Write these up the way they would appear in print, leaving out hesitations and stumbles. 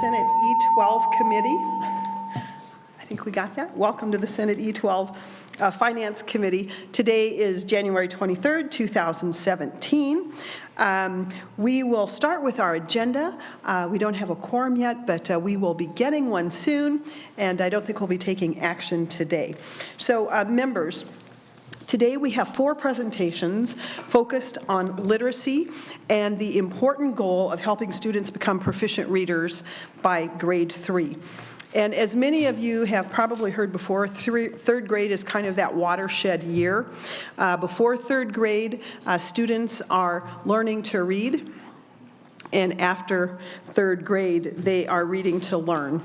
Senate E12 committee. I think we got that. Welcome to the Senate E12 Finance Committee. Today is January 23rd, 2017. We will start with our agenda. We don't have a quorum yet, but we will be getting one soon, and I don't think we'll be taking action today. So, members, today we have 4 presentations focused on literacy and the important goal of helping students become proficient readers by grade 3. And as many of you have probably heard before, third grade is kind of that watershed year. Before third grade, students are learning to read. And after third grade, they are reading to learn.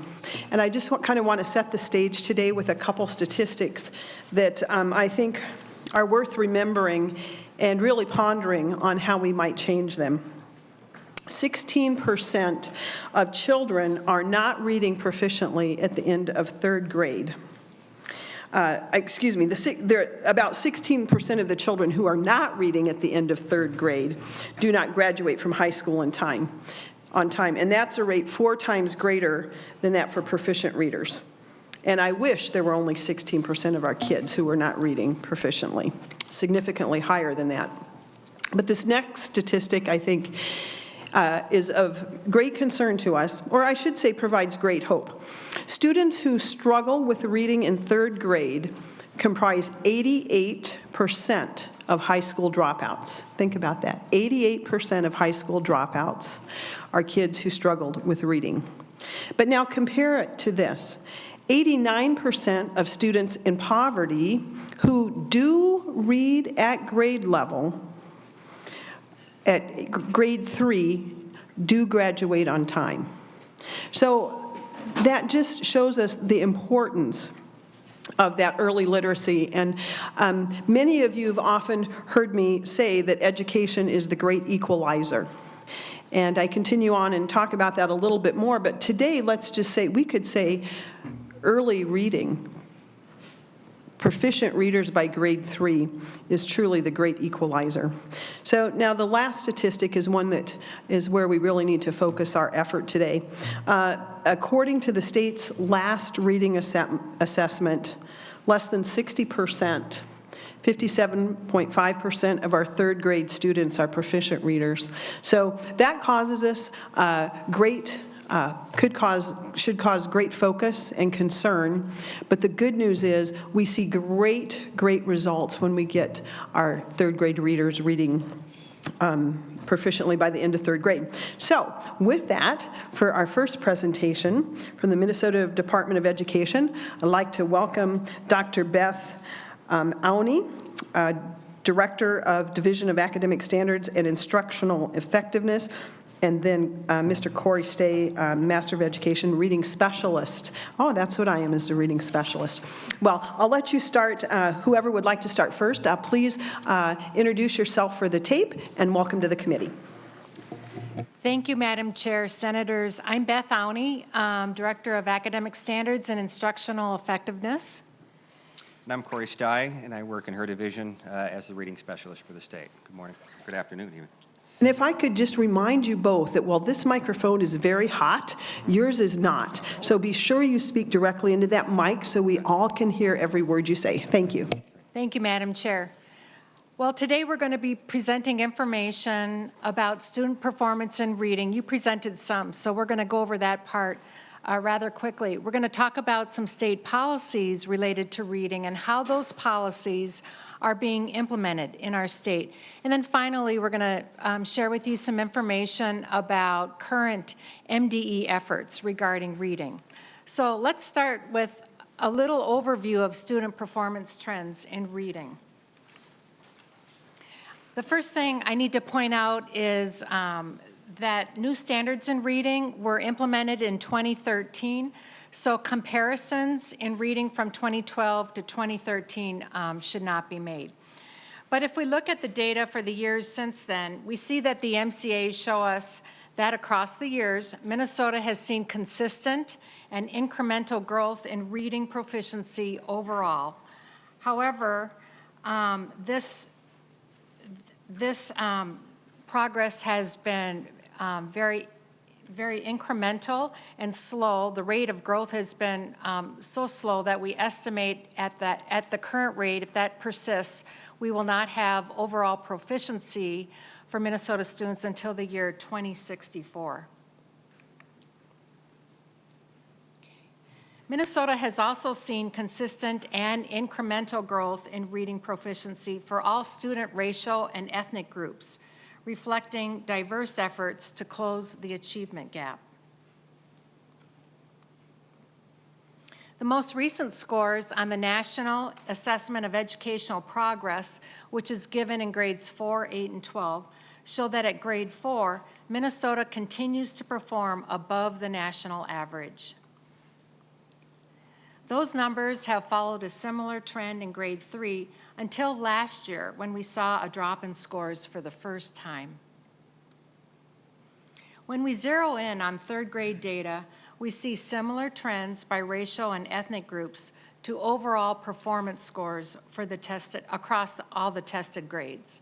And I just kind of want to set the stage today with a couple statistics that I think are worth remembering and really pondering on how we might change them. 16% of children are not reading proficiently at the end of third grade. There are about 16% of the children who are not reading at the end of third grade do not graduate from high school on time. And that's a rate 4 times greater than that for proficient readers. And I wish there were only 16% of our kids who were not reading proficiently, significantly higher than that. But this next statistic, I think, is of great concern to us, or I should say provides great hope. Students who struggle with reading in third grade comprise 88% of high school dropouts. Think about that. 88% of high school dropouts are kids who struggled with reading. But now compare it to this. 89% of students in poverty who do read at grade level, at grade 3, do graduate on time. So that just shows us the importance of that early literacy. And many of you have often heard me say that education is the great equalizer. And I continue on and talk about that a little bit more, but today let's just say, we could say early reading, proficient readers by grade 3 is truly the great equalizer. So now the last statistic is one that is where we really need to focus our effort today. According to the state's last reading assessment, less than 60%, 57.5% of our third grade students are proficient readers. So that causes us should cause great focus and concern, but the good news is we see great results when we get our third grade readers reading proficiently by the end of third grade. So with that, for our first presentation from the Minnesota Department of Education, I'd like to welcome Dr. Beth Aune, Director of Division of Academic Standards and Instructional Effectiveness, and then Mr. Corey Stay, Master of Education, Reading Specialist. Oh, that's what I am, as a Reading Specialist. Well, I'll let you start, whoever would like to start first. Please introduce yourself for the tape, and welcome to the committee. Thank you, Madam Chair, Senators. I'm Beth Aune, Director of Academic Standards and Instructional Effectiveness. And I'm Corey Stye, and I work in her division as the Reading Specialist for the state. Good morning. Good afternoon, even. And if I could just remind you both that while this microphone is very hot, yours is not. So be sure you speak directly into that mic so we all can hear every word you say. Thank you. Thank you, Madam Chair. Well, today we're going to be presenting information about student performance in reading. You presented some, so we're going to go over that part rather quickly. We're going to talk about some state policies related to reading and how those policies are being implemented in our state. And then finally, we're going to share with you some information about current MDE efforts regarding reading. So let's start with a little overview of student performance trends in reading. The first thing I need to point out is that new standards in reading were implemented in 2013. So comparisons in reading from 2012 to 2013 should not be made. But if we look at the data for the years since then, we see that the MCAs show us that across the years, Minnesota has seen consistent and incremental growth in reading proficiency overall. However, this progress has been very very incremental and slow. The rate of growth has been so slow that we estimate at the current rate, if that persists, we will not have overall proficiency for Minnesota students until the year 2064. Minnesota has also seen consistent and incremental growth in reading proficiency for all student racial and ethnic groups, reflecting diverse efforts to close the achievement gap. The most recent scores on the National Assessment of Educational Progress, which is given in grades 4, 8, and 12, show that at grade 4, Minnesota continues to perform above the national average. Those numbers have followed a similar trend in grade 3 until last year when we saw a drop in scores for the first time. When we zero in on third grade data, we see similar trends by racial and ethnic groups to overall performance scores for the tested across all the tested grades.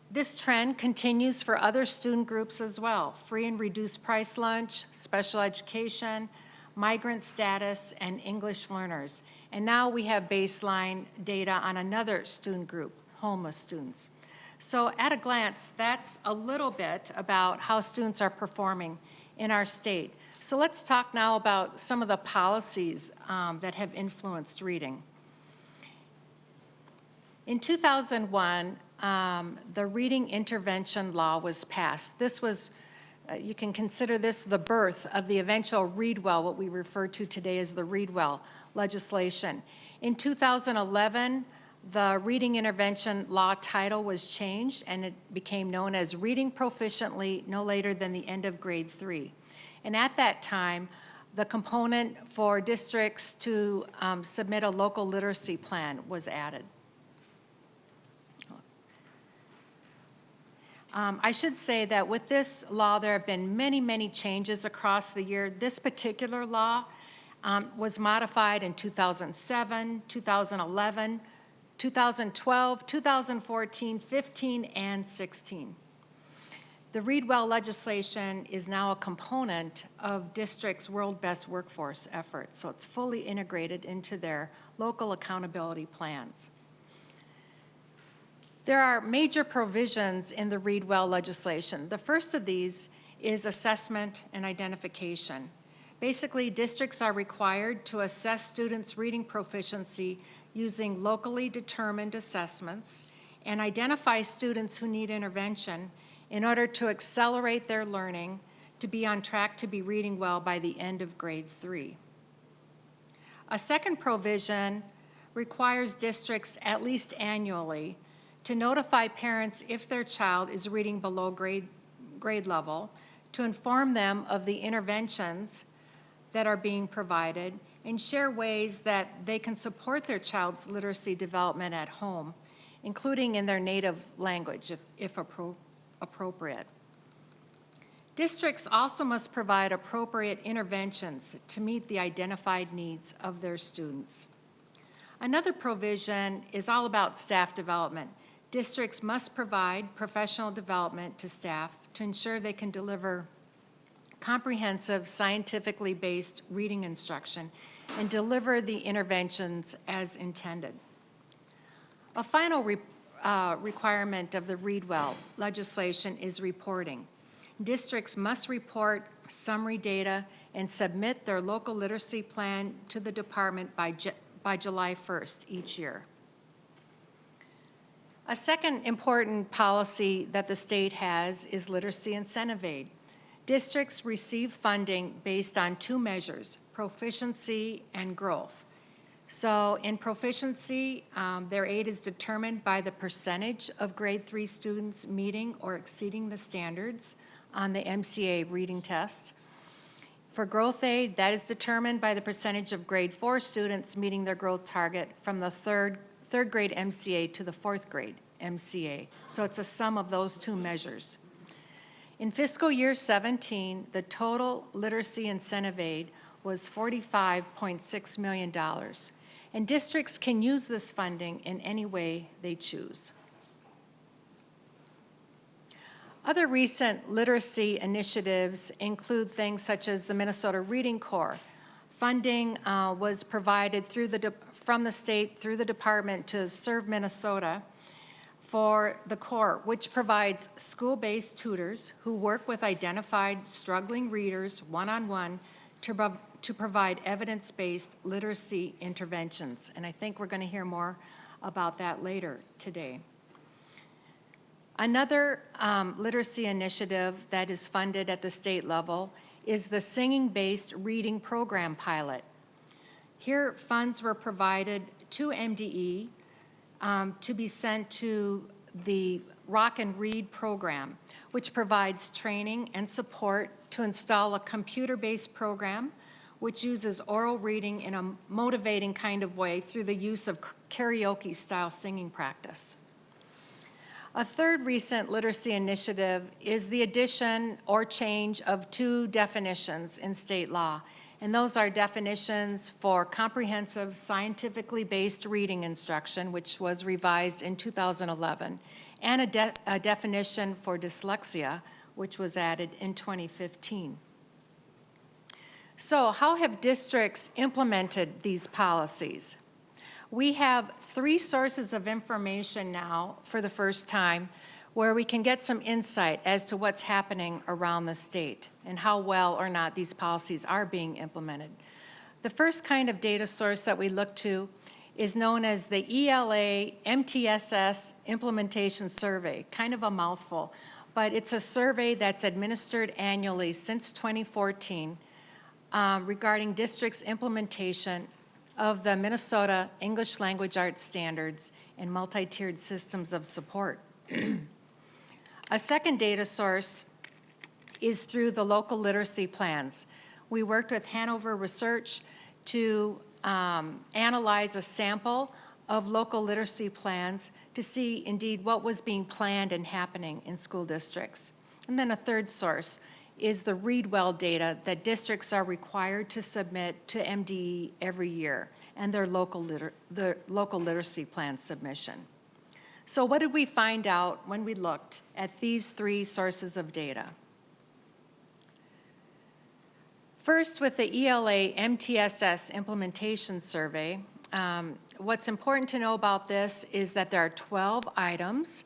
This trend continues for other student groups as well: free and reduced price lunch, special education, migrant status, and English learners. And now we have baseline data on another student group, homeless students. So at a glance, that's a little bit about how students are performing in our state. So let's talk now about some of the policies that have influenced reading. In 2001, the Reading Intervention Law was passed. This was you can consider this the birth of the eventual Read Well, what we refer to today as the Read Well legislation. In 2011, the Reading Intervention Law title was changed and it became known as Reading Proficiently no later than the end of grade 3. And at that time, the component for districts to submit a local literacy plan was added. I should say that with this law, there have been many, many changes across the year. This particular law was modified in 2007, 2011, 2012, 2014, 15, and 16. The Read Well legislation is now a component of districts' World Best Workforce efforts, so it's fully integrated into their local accountability plans. There are major provisions in the Read Well legislation. The first of these is assessment and identification. Basically, districts are required to assess students' reading proficiency using locally determined assessments and identify students who need intervention in order to accelerate their learning to be on track to be reading well by the end of grade 3. A second provision requires districts at least annually to notify parents if their child is reading below grade level, to inform them of the interventions that are being provided, and share ways that they can support their child's literacy development at home, including in their native language, if appropriate. Districts also must provide appropriate interventions to meet the identified needs of their students. Another provision is all about staff development. Districts must provide professional development to staff to ensure they can deliver comprehensive, scientifically based reading instruction and deliver the interventions as intended. A final requirement of the Read Well legislation is reporting. Districts must report summary data and submit their local literacy plan to the department by July 1st each year. A second important policy that the state has is literacy incentive aid. Districts receive funding based on two measures, proficiency and growth. So in proficiency, their aid is determined by the percentage of grade 3 students meeting or exceeding the standards on the MCA reading test. For growth aid, that is determined by the percentage of grade 4 students meeting their growth target from the third grade MCA to the 4th grade MCA. So it's a sum of those two measures. In fiscal year 17, the total literacy incentive aid was $45.6 million, and districts can use this funding in any way they choose. Other recent literacy initiatives include things such as the Minnesota Reading Corps. Funding was provided from the state through the department to serve Minnesota for the Corps, which provides school-based tutors who work with identified struggling readers one-on-one to provide evidence-based literacy interventions. And I think we're going to hear more about that later today. Another literacy initiative that is funded at the state level is the Singing-Based Reading Program pilot. Here, funds were provided to MDE to be sent to the Rock and Read program, which provides training and support to install a computer-based program which uses oral reading in a motivating kind of way through the use of karaoke-style singing practice. A third recent literacy initiative is the addition or change of 2 definitions in state law, and those are definitions for comprehensive scientifically based reading instruction, which was revised in 2011, and a definition for dyslexia, which was added in 2015. So how have districts implemented these policies? We have 3 sources of information now for the first time where we can get some insight as to what's happening around the state and how well or not these policies are being implemented. The first kind of data source that we look to is known as the ELA MTSS Implementation Survey, kind of a mouthful, but it's a survey that's administered annually since 2014 regarding districts' implementation of the Minnesota English Language Arts Standards and multi-tiered systems of support. A second data source is through the local literacy plans. We worked with Hanover Research to analyze a sample of local literacy plans to see indeed what was being planned and happening in school districts. And then a third source is the ReadWell data that districts are required to submit to MDE every year, and their local literacy plan submission. So what did we find out when we looked at these 3 sources of data? First, with the ELA MTSS Implementation Survey, what's important to know about this is that there are 12 items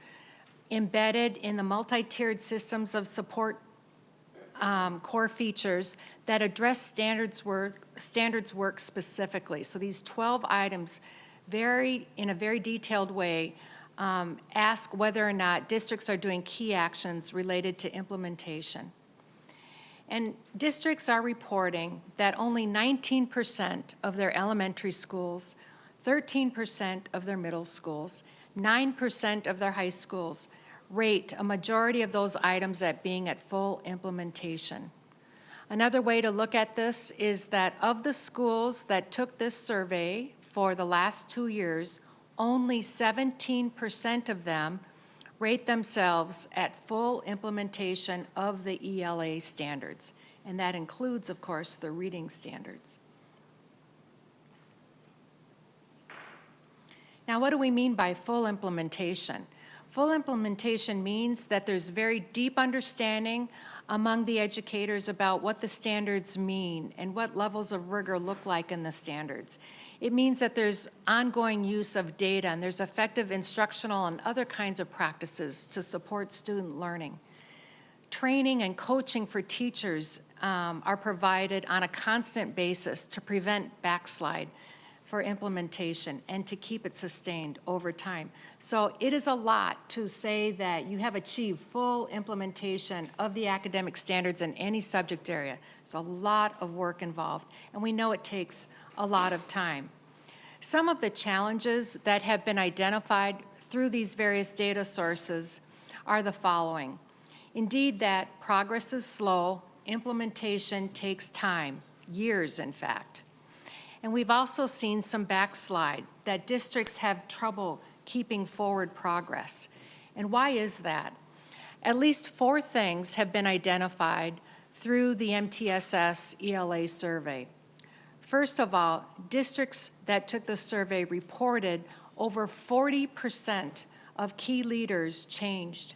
embedded in the multi-tiered systems of support core features that address standards work specifically. So these 12 items in a very detailed way ask whether or not districts are doing key actions related to implementation. And districts are reporting that only 19% of their elementary schools, 13% of their middle schools, 9% of their high schools rate a majority of those items at being at full implementation. Another way to look at this is that of the schools that took this survey for the last 2 years, only 17% of them rate themselves at full implementation of the ELA standards, and that includes, of course, the reading standards. Now, what do we mean by full implementation? Full implementation means that there's very deep understanding among the educators about what the standards mean and what levels of rigor look like in the standards. It means that there's ongoing use of data and there's effective instructional and other kinds of practices to support student learning. Training and coaching for teachers are provided on a constant basis to prevent backslide for implementation and to keep it sustained over time. So it is a lot to say that you have achieved full implementation of the academic standards in any subject area. It's a lot of work involved, and we know it takes a lot of time. Some of the challenges that have been identified through these various data sources are the following. Indeed, that progress is slow, implementation takes time, years in fact. And we've also seen some backslide, that districts have trouble keeping forward progress. And why is that? At least 4 things have been identified through the MTSS ELA survey. First of all, districts that took the survey reported over 40% of key leaders changed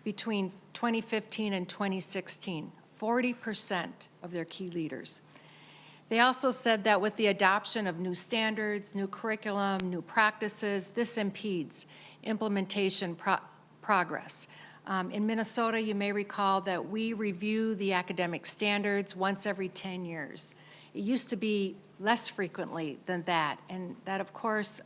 between 2015 and 2016, 40% of their key leaders. They also said that with the adoption of new standards, new curriculum, new practices, this impedes implementation progress. In Minnesota, you may recall that we review the academic standards once every 10 years. It used to be less frequently than that, and that, of course,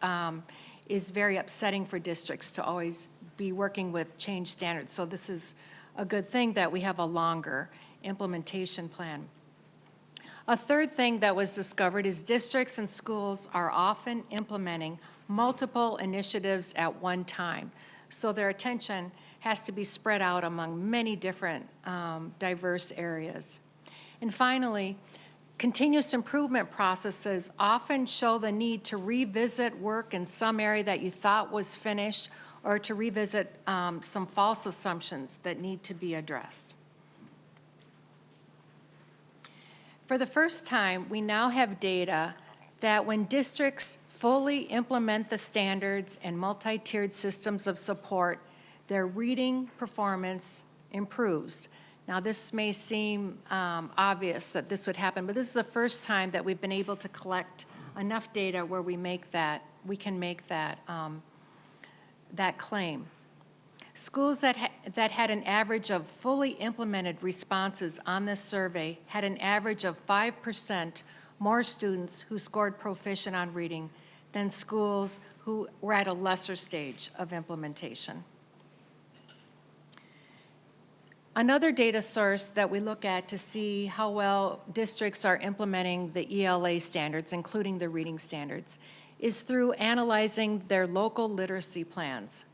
is very upsetting for districts to always be working with changed standards. So this is a good thing that we have a longer implementation plan. A third thing that was discovered is districts and schools are often implementing multiple initiatives at one time. So their attention has to be spread out among many different diverse areas. And finally, continuous improvement processes often show the need to revisit work in some area that you thought was finished, or to revisit some false assumptions that need to be addressed. For the first time, we now have data that when districts fully implement the standards and multi-tiered systems of support, their reading performance improves. Now, this may seem obvious that this would happen, but this is the first time that we've been able to collect enough data where we can make that claim. Schools that had an average of fully implemented responses on this survey had an average of 5% more students who scored proficient on reading than schools who were at a lesser stage of implementation. Another data source that we look at to see how well districts are implementing the ELA standards, including the reading standards, is through analyzing their local literacy plans.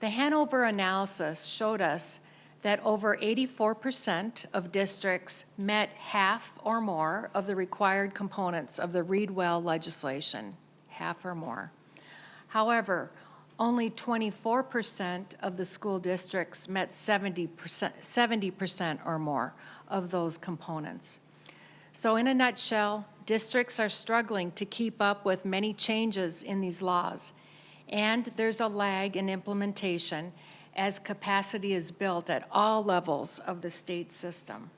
The Hanover analysis showed us that over 84% of districts met half or more of the required components of the Read Well legislation, half or more. However, only 24% of the school districts met 70% or more of those components. So in a nutshell, districts are struggling to keep up with many changes in these laws, and there's a lag in implementation as capacity is built at all levels of the state system.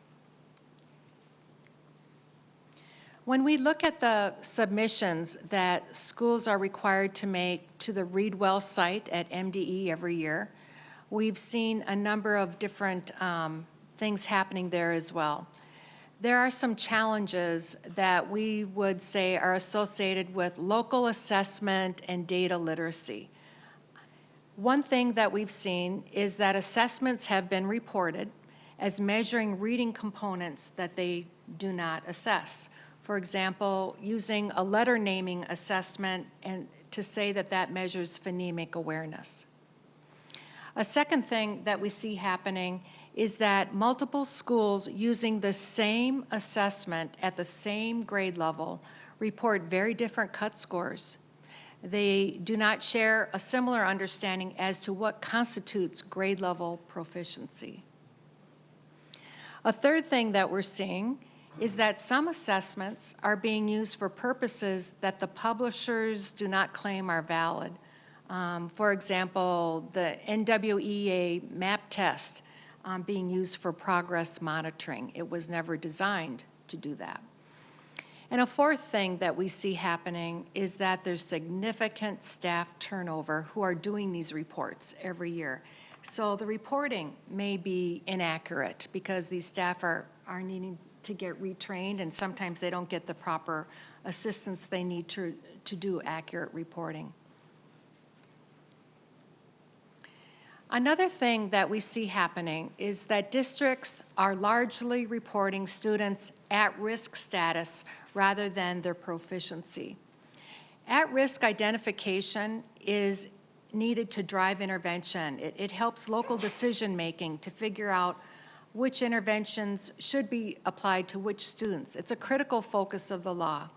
When we look at the submissions that schools are required to make to the Read Well site at MDE every year, we've seen a number of different things happening there as well. There are some challenges that we would say are associated with local assessment and data literacy. One thing that we've seen is that assessments have been reported as measuring reading components that they do not assess. For example, using a letter naming assessment and to say that that measures phonemic awareness. A second thing that we see happening is that multiple schools using the same assessment at the same grade level report very different cut scores. They do not share a similar understanding as to what constitutes grade level proficiency. A third thing that we're seeing is that some assessments are being used for purposes that the publishers do not claim are valid. For example, the NWEA MAP test being used for progress monitoring. It was never designed to do that. And a fourth thing that we see happening is that there's significant staff turnover who are doing these reports every year. So the reporting may be inaccurate because these staff are needing to get retrained, and sometimes they don't get the proper assistance they need to do accurate reporting. Another thing that we see happening is that districts are largely reporting students at risk status rather than their proficiency. At-risk identification is needed to drive intervention. It helps local decision-making to figure out which interventions should be applied to which students. It's a critical focus of the law.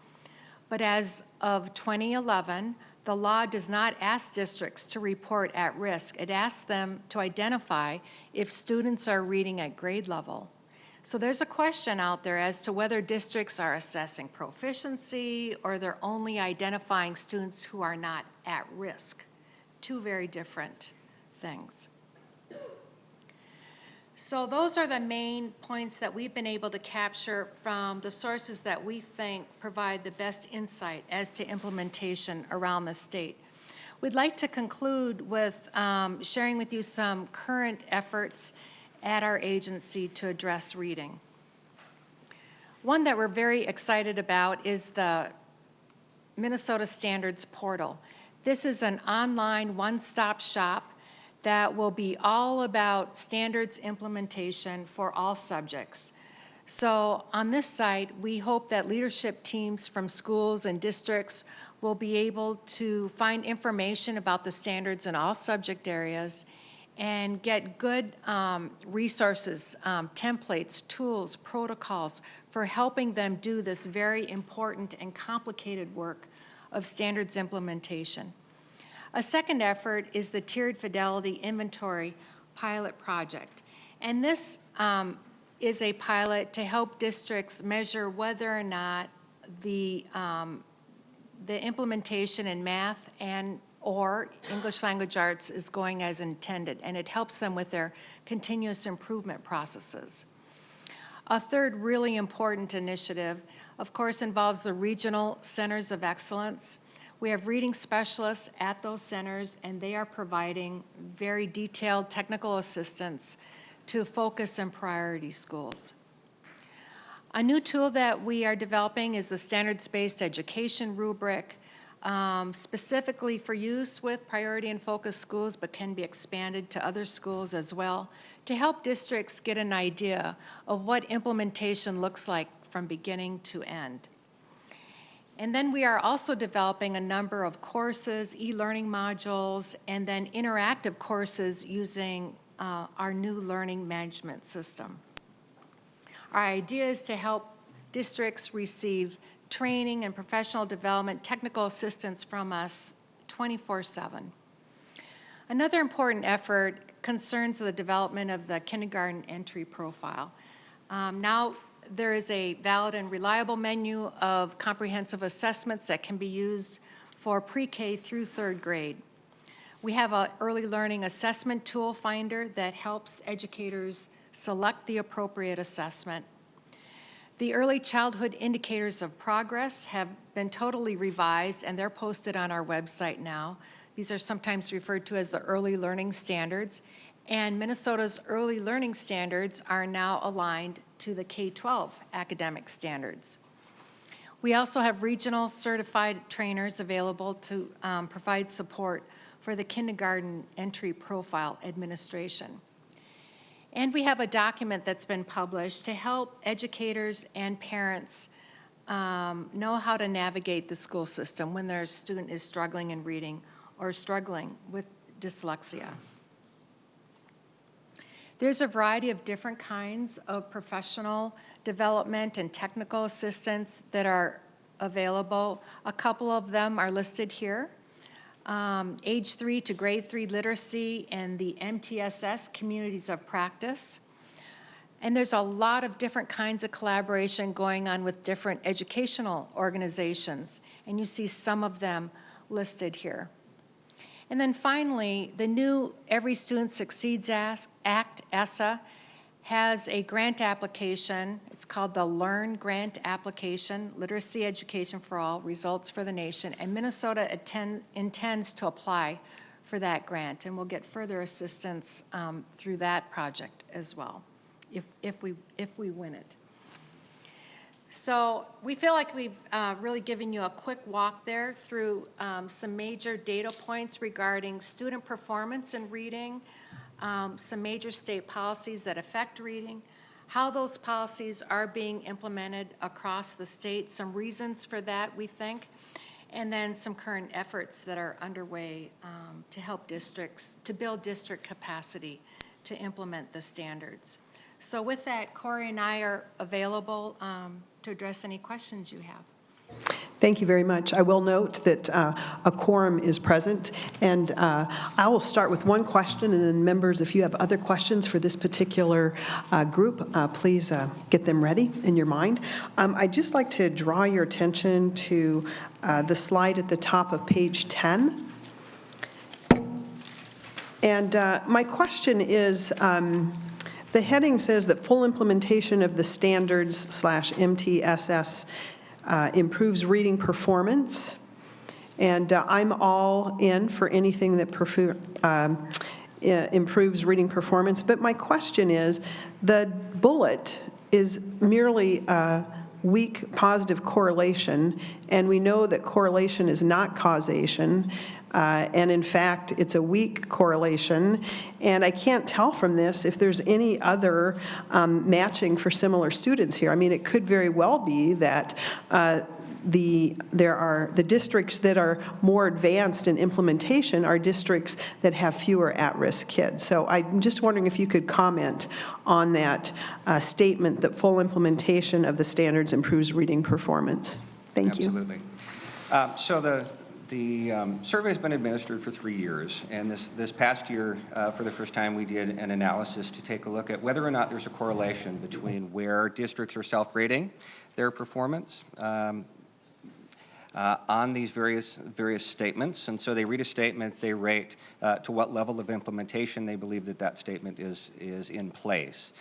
But as of 2011, the law does not ask districts to report at risk. It asks them to identify if students are reading at grade level. So there's a question out there as to whether districts are assessing proficiency or they're only identifying students who are not at risk. Two very different things. So those are the main points that we've been able to capture from the sources that we think provide the best insight as to implementation around the state. We'd like to conclude with sharing with you some current efforts at our agency to address reading. One that we're very excited about is the Minnesota Standards Portal. This is an online one-stop shop that will be all about standards implementation for all subjects. So on this site, we hope that leadership teams from schools and districts will be able to find information about the standards in all subject areas and get good resources, templates, tools, protocols for helping them do this very important and complicated work of standards implementation. A second effort is the Tiered Fidelity Inventory Pilot Project. And this is a pilot to help districts measure whether or not the implementation in math and or English language arts is going as intended, and it helps them with their continuous improvement processes. A third really important initiative, of course, involves the regional centers of excellence. We have reading specialists at those centers, and they are providing very detailed technical assistance to focus and priority schools. A new tool that we are developing is the standards-based education rubric, specifically for use with priority and focus schools, but can be expanded to other schools as well, to help districts get an idea of what implementation looks like from beginning to end. And then we are also developing a number of courses, e-learning modules, and then interactive courses using our new learning management system. Our idea is to help districts receive training and professional development, technical assistance from us 24/7. Another important effort concerns the development of the kindergarten entry profile. Now there is a valid and reliable menu of comprehensive assessments that can be used for pre-K through third grade. We have an early learning assessment tool finder that helps educators select the appropriate assessment. The early childhood indicators of progress have been totally revised, and they're posted on our website now. These are sometimes referred to as the early learning standards, and Minnesota's early learning standards are now aligned to the K-12 academic standards. We also have regional certified trainers available to provide support for the kindergarten entry profile administration. And we have a document that's been published to help educators and parents know how to navigate the school system when their student is struggling in reading or struggling with dyslexia. There's a variety of different kinds of professional development and technical assistance that are available. A couple of them are listed here. Age 3 to grade 3 literacy and the MTSS communities of practice. And there's a lot of different kinds of collaboration going on with different educational organizations, and you see some of them listed here. And then finally, the new Every Student Succeeds Act, ESSA, has a grant application. It's called the Learn Grant Application, Literacy Education for All, Results for the Nation, and Minnesota intends to apply for that grant, and we'll get further assistance through that project as well, if we win it. So we feel like we've really given you a quick walk there through some major data points regarding student performance in reading, some major state policies that affect reading, how those policies are being implemented across the state, some reasons for that, we think, and then some current efforts that are underway to help districts, to build district capacity to implement the standards. So with that, Corey and I are available to address any questions you have. Thank you very much. I will note that a quorum is present, and I will start with one question, and then members, if you have other questions for this particular group, please get them ready in your mind. I'd just like to draw your attention to the slide at the top of page 10. And my question is, The heading says that full implementation of the standards/MTSS improves reading performance. And I'm all in for anything that improves reading performance. But my question is, the bullet is merely a weak positive correlation, and we know that correlation is not causation. And in fact, it's a weak correlation. And I can't tell from this if there's any other matching for similar students here. I mean, it could very well be that there are the districts that are more advanced in implementation are districts that have fewer at-risk kids. So I'm just wondering if you could comment on that statement that full implementation of the standards improves reading performance. Thank you. Absolutely. So the survey has been administered for 3 years, and this past year, for the first time, we did an analysis to take a look at whether or not there's a correlation between where districts are self-rating their performance on these various statements. And so they read a statement, they rate to what level of implementation they believe that statement is in place.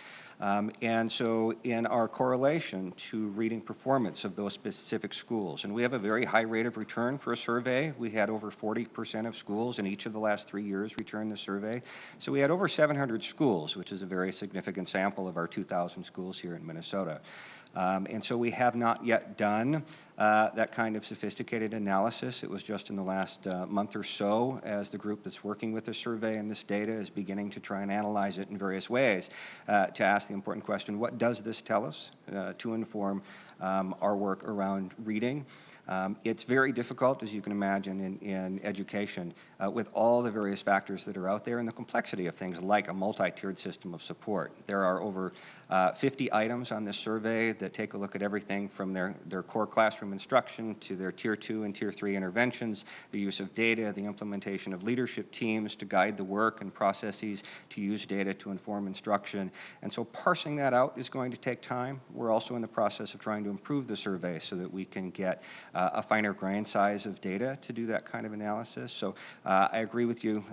And so in our correlation to reading performance of those specific schools, and we have a very high rate of return for a survey. We had over 40% of schools in each of the last 3 years return the survey. So we had over 700 schools, which is a very significant sample of our 2,000 schools here in Minnesota. And so we have not yet done that kind of sophisticated analysis. It was just in the last month or so as the group that's working with the survey and this data is beginning to try and analyze it in various ways to ask the important question, what does this tell us to inform our work around reading? It's very difficult, as you can imagine, in education with all the various factors that are out there and the complexity of things like a multi-tiered system of support. There are over 50 items on this survey that take a look at everything from their core classroom instruction to their Tier 2 and Tier 3 interventions, the use of data, the implementation of leadership teams to guide the work and processes to use data to inform instruction. And so parsing that out is going to take time. We're also in the process of trying to improve the survey so that we can get a finer grain size of data to do that kind of analysis. So I agree with you.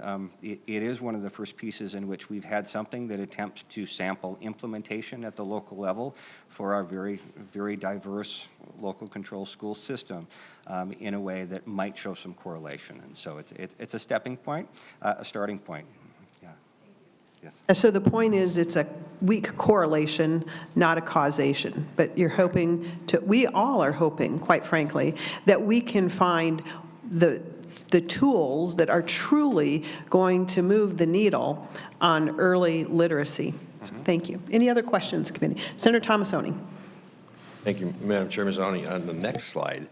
It is one of the first pieces in which we've had something that attempts to sample implementation at the local level for our very, very diverse local control school system in a way that might show some correlation. And so it's a stepping point, a starting point. Yeah. Yes. So the point is it's a weak correlation, not a causation. But you're hoping to, we all are hoping, quite frankly, that we can find the tools that are truly going to move the needle on early literacy. So thank you. Any other questions, committee? Senator Tomasoni. Thank you, Madam Chair Mazzoni. On the next slide,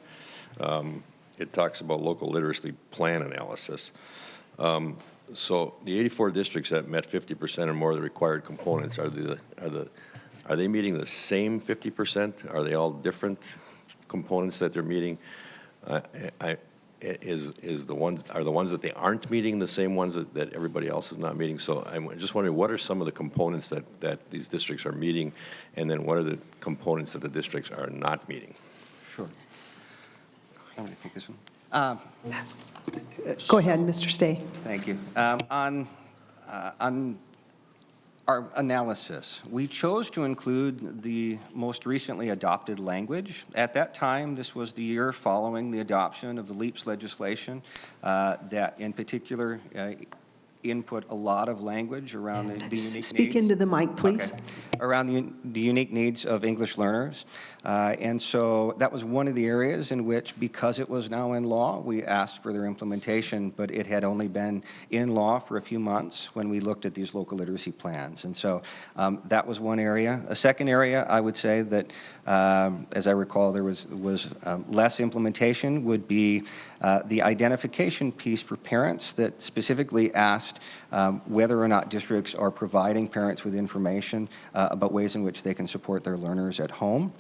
it talks about local literacy plan analysis. So the 84 districts that met 50% or more of the required components, are they meeting the same 50%? Are they all different components that they're meeting? Are the ones that they aren't meeting the same ones that everybody else is not meeting? So I'm just wondering, what are some of the components that these districts are meeting, and then what are the components that the districts are not meeting? Sure. I'm going to take this one. Go ahead, Mr. Stay. Thank you. On our analysis, we chose to include the most recently adopted language. At that time, this was the year following the adoption of the LEAPS legislation that in particular input a lot of language around the unique needs. Speak into the mic, please. Okay. Around the unique needs of English learners. And so that was one of the areas in which, because it was now in law, we asked for their implementation, but it had only been in law for a few months when we looked at these local literacy plans. And so that was one area. A second area, I would say that, as I recall, there was less implementation would be the identification piece for parents that specifically asked whether or not districts are providing parents with information about ways in which they can support their learners at home.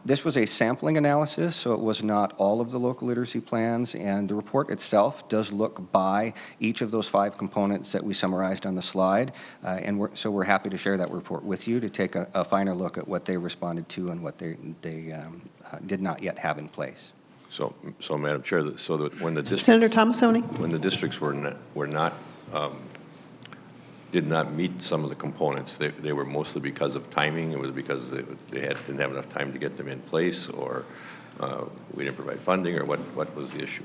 This was a sampling analysis, so it was not all of the local literacy plans, and the report itself does look by each of those 5 components that we summarized on the slide, and we're happy to share that report with you to take a finer look at what they responded to and what they did not yet have in place. So Madam Chair, so that when the Senator Tomasoni. when the districts were not did not meet some of the components? They were mostly because of timing? It was because they didn't have enough time to get them in place, or we didn't provide funding, or what was the issue?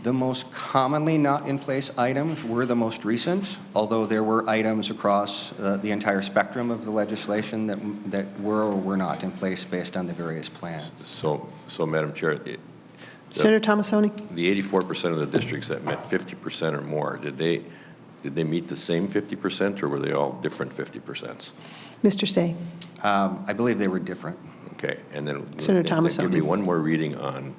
The most commonly not in place items were the most recent, although there were items across the entire spectrum of the legislation that were or were not in place based on the various plans. So Madam Chair, Senator Tomassoni? the 84% of the districts that met 50% or more, did they meet the same 50%, or were they all different 50%? Mr. Stay? I believe they were different. Okay, and then Senator Tomassoni. give me one more reading on,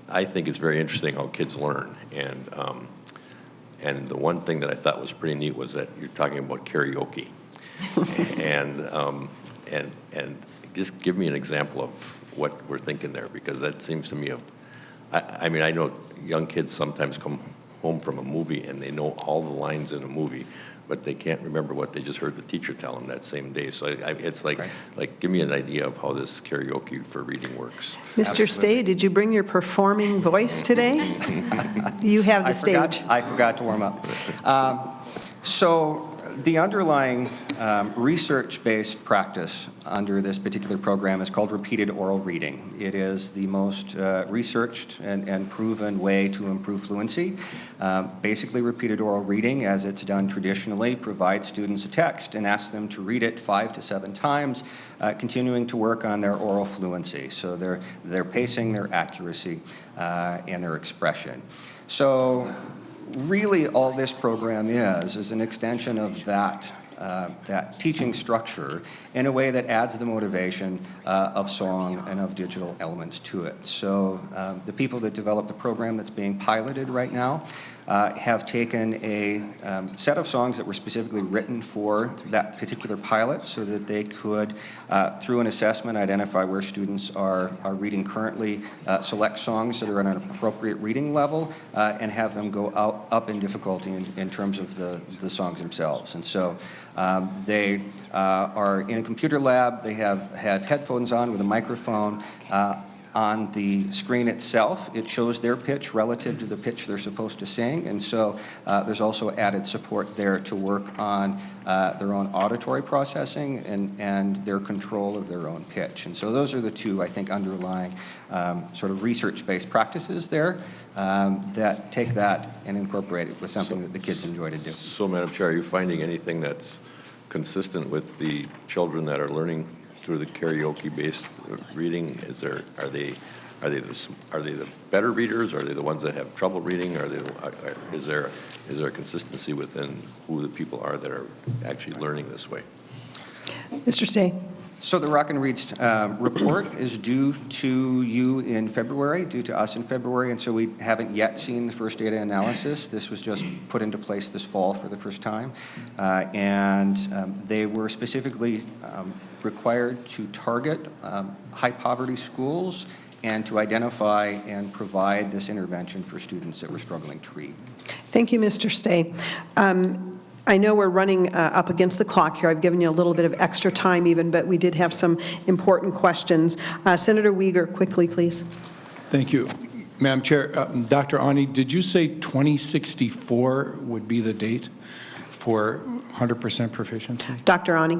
I think it's very interesting how kids learn, and the one thing that I thought was pretty neat was that you're talking about karaoke, and just give me an example of what we're thinking there, because that seems to me I mean, I know young kids sometimes come home from a movie and they know all the lines in a movie, but they can't remember what they just heard the teacher tell them that same day. So it's like, give me an idea of how this karaoke for reading works. Mr. Stay, did you bring your performing voice today? You have the stage. I forgot to warm up. So the underlying research-based practice under this particular program is called repeated oral reading. It is the most researched and proven way to improve fluency. Basically, repeated oral reading, as it's done traditionally, provides students a text and asks them to read it 5 to 7 times, continuing to work on their oral fluency. So their pacing, their accuracy, and their expression. So really all this program is an extension of that teaching structure in a way that adds the motivation of song and of digital elements to it. So the people that developed the program that's being piloted right now have taken a set of songs that were specifically written for that particular pilot so that they could, through an assessment, identify where students are reading currently, select songs that are at an appropriate reading level, and have them go up in difficulty in terms of the songs themselves. And so they are in a computer lab. They have headphones on with a microphone. On the screen itself, it shows their pitch relative to the pitch they're supposed to sing, and so there's also added support there to work on their own auditory processing and their control of their own pitch. And so those are the two, I think, underlying sort of research-based practices there that take that and incorporate it with something that the kids enjoy to do. So, Madam Chair, are you finding anything that's consistent with the children that are learning through the karaoke-based reading? Are they the better readers? Are they the ones that have trouble reading? Is there a consistency within who the people are that are actually learning this way? Mr. Stay. So the Rock and Reads report is due to you in February, due to us in February, and so we haven't yet seen the first data analysis. This was just put into place this fall for the first time, and they were specifically required to target high poverty schools and to identify and provide this intervention for students that were struggling to read. Thank you, Mr. Stay. I know we're running up against the clock here. I've given you a little bit of extra time even, but we did have some important questions. Senator Uyghur, quickly, please. Thank you. Madam Chair, Dr. Ani, did you say 2064 would be the date for 100% proficiency? Dr. Ani.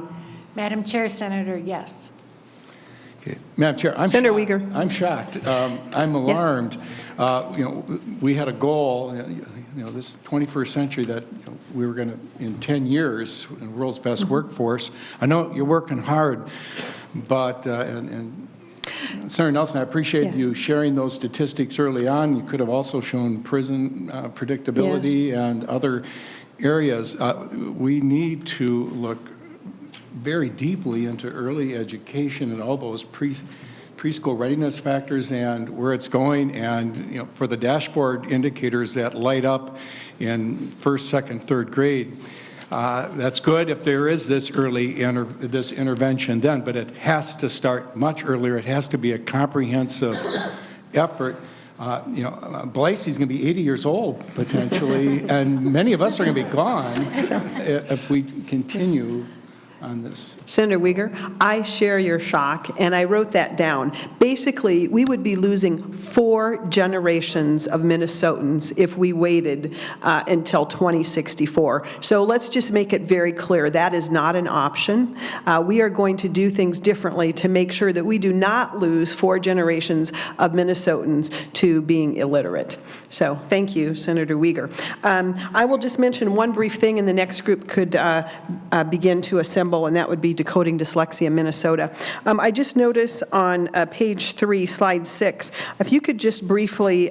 Madam Chair, Senator, yes. Okay. Madam Chair, I'm Senator shocked. Uyghur. I'm shocked. I'm alarmed. We had a goal, this 21st century that we were going to, in 10 years, the world's best workforce. I know you're working hard, but, and Senator Nelson, I appreciate you sharing those statistics early on. You could have also shown prison predictability and other areas. We need to look very deeply into early education and all those preschool readiness factors and where it's going, and for the dashboard indicators that light up in first, second, third grade. That's good if there is this early this intervention then, but it has to start much earlier. It has to be a comprehensive effort. Blasey's going to be 80 years old potentially, and many of us are going to be gone if we continue on this. Senator Uyghur, I share your shock, and I wrote that down. Basically, we would be losing 4 generations of Minnesotans if we waited until 2064. So let's just make it very clear, that is not an option. We are going to do things differently to make sure that we do not lose 4 generations of Minnesotans to being illiterate. So thank you, Senator Uyghur. I will just mention one brief thing, and the next group could begin to assemble, and that would be Decoding Dyslexia Minnesota. I just noticed on page 3, slide 6, if you could just briefly,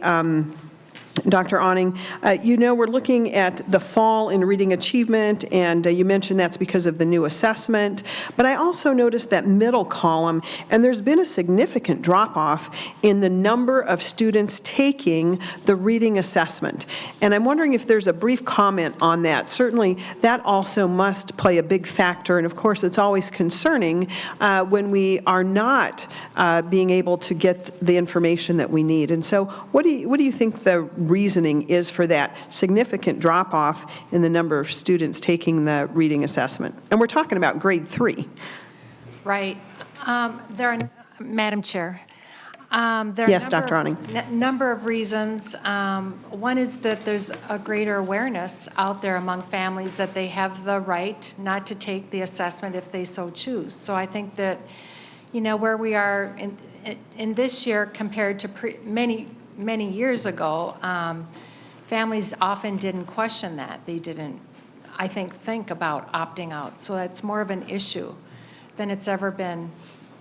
Dr. Awning, you know we're looking at the fall in reading achievement, and you mentioned that's because of the new assessment, but I also noticed that middle column, and there's been a significant drop-off in the number of students taking the reading assessment. And I'm wondering if there's a brief comment on that. Certainly, that also must play a big factor, and of course, it's always concerning when we are not being able to get the information that we need. And so what do you think the reasoning is for that significant drop-off in the number of students taking the reading assessment? And we're talking about grade 3. Right. There are, Madam Chair, there are Yes, Dr. Awning. number of reasons. One is that there's a greater awareness out there among families that they have the right not to take the assessment if they so choose. So I think that, you know, where we are in this year compared to many years ago, families often didn't question that. They didn't, I think about opting out. So it's more of an issue than it's ever been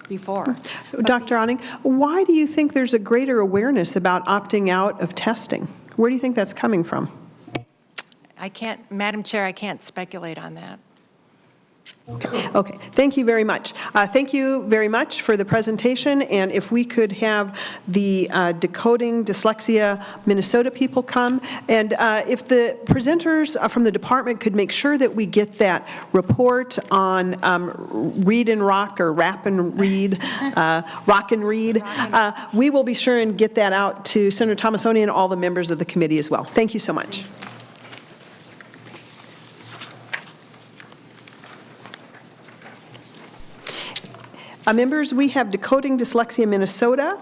before. Dr. Awning, why do you think there's a greater awareness about opting out of testing? Where do you think that's coming from? Madam Chair, I can't speculate on that. Okay, thank you very much. Thank you very much for the presentation, and if we could have the Decoding Dyslexia Minnesota people come, and if the presenters from the department could make sure that we get that report on Read and Rock, or Rap and Read, Rock and Read, we will be sure and get that out to Senator Tomassoni and all the members of the committee as well. Thank you so much. Members, we have Decoding Dyslexia Minnesota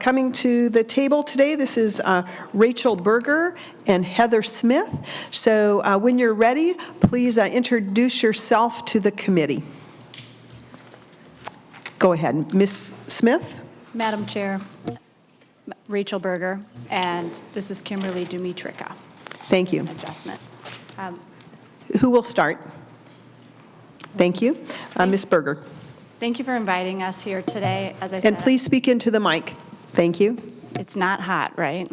coming to the table today. This is Rachel Berger and Heather Smith. So when you're ready, please introduce yourself to the committee. Go ahead. Ms. Smith? Madam Chair, Rachel Berger, and this is Kimberly Dumitrica. Thank you. Adjustment. Who will start? Thank you. Ms. Berger. Thank you for inviting us here today. As I said, And please speak into the mic. Thank you. it's not hot, right?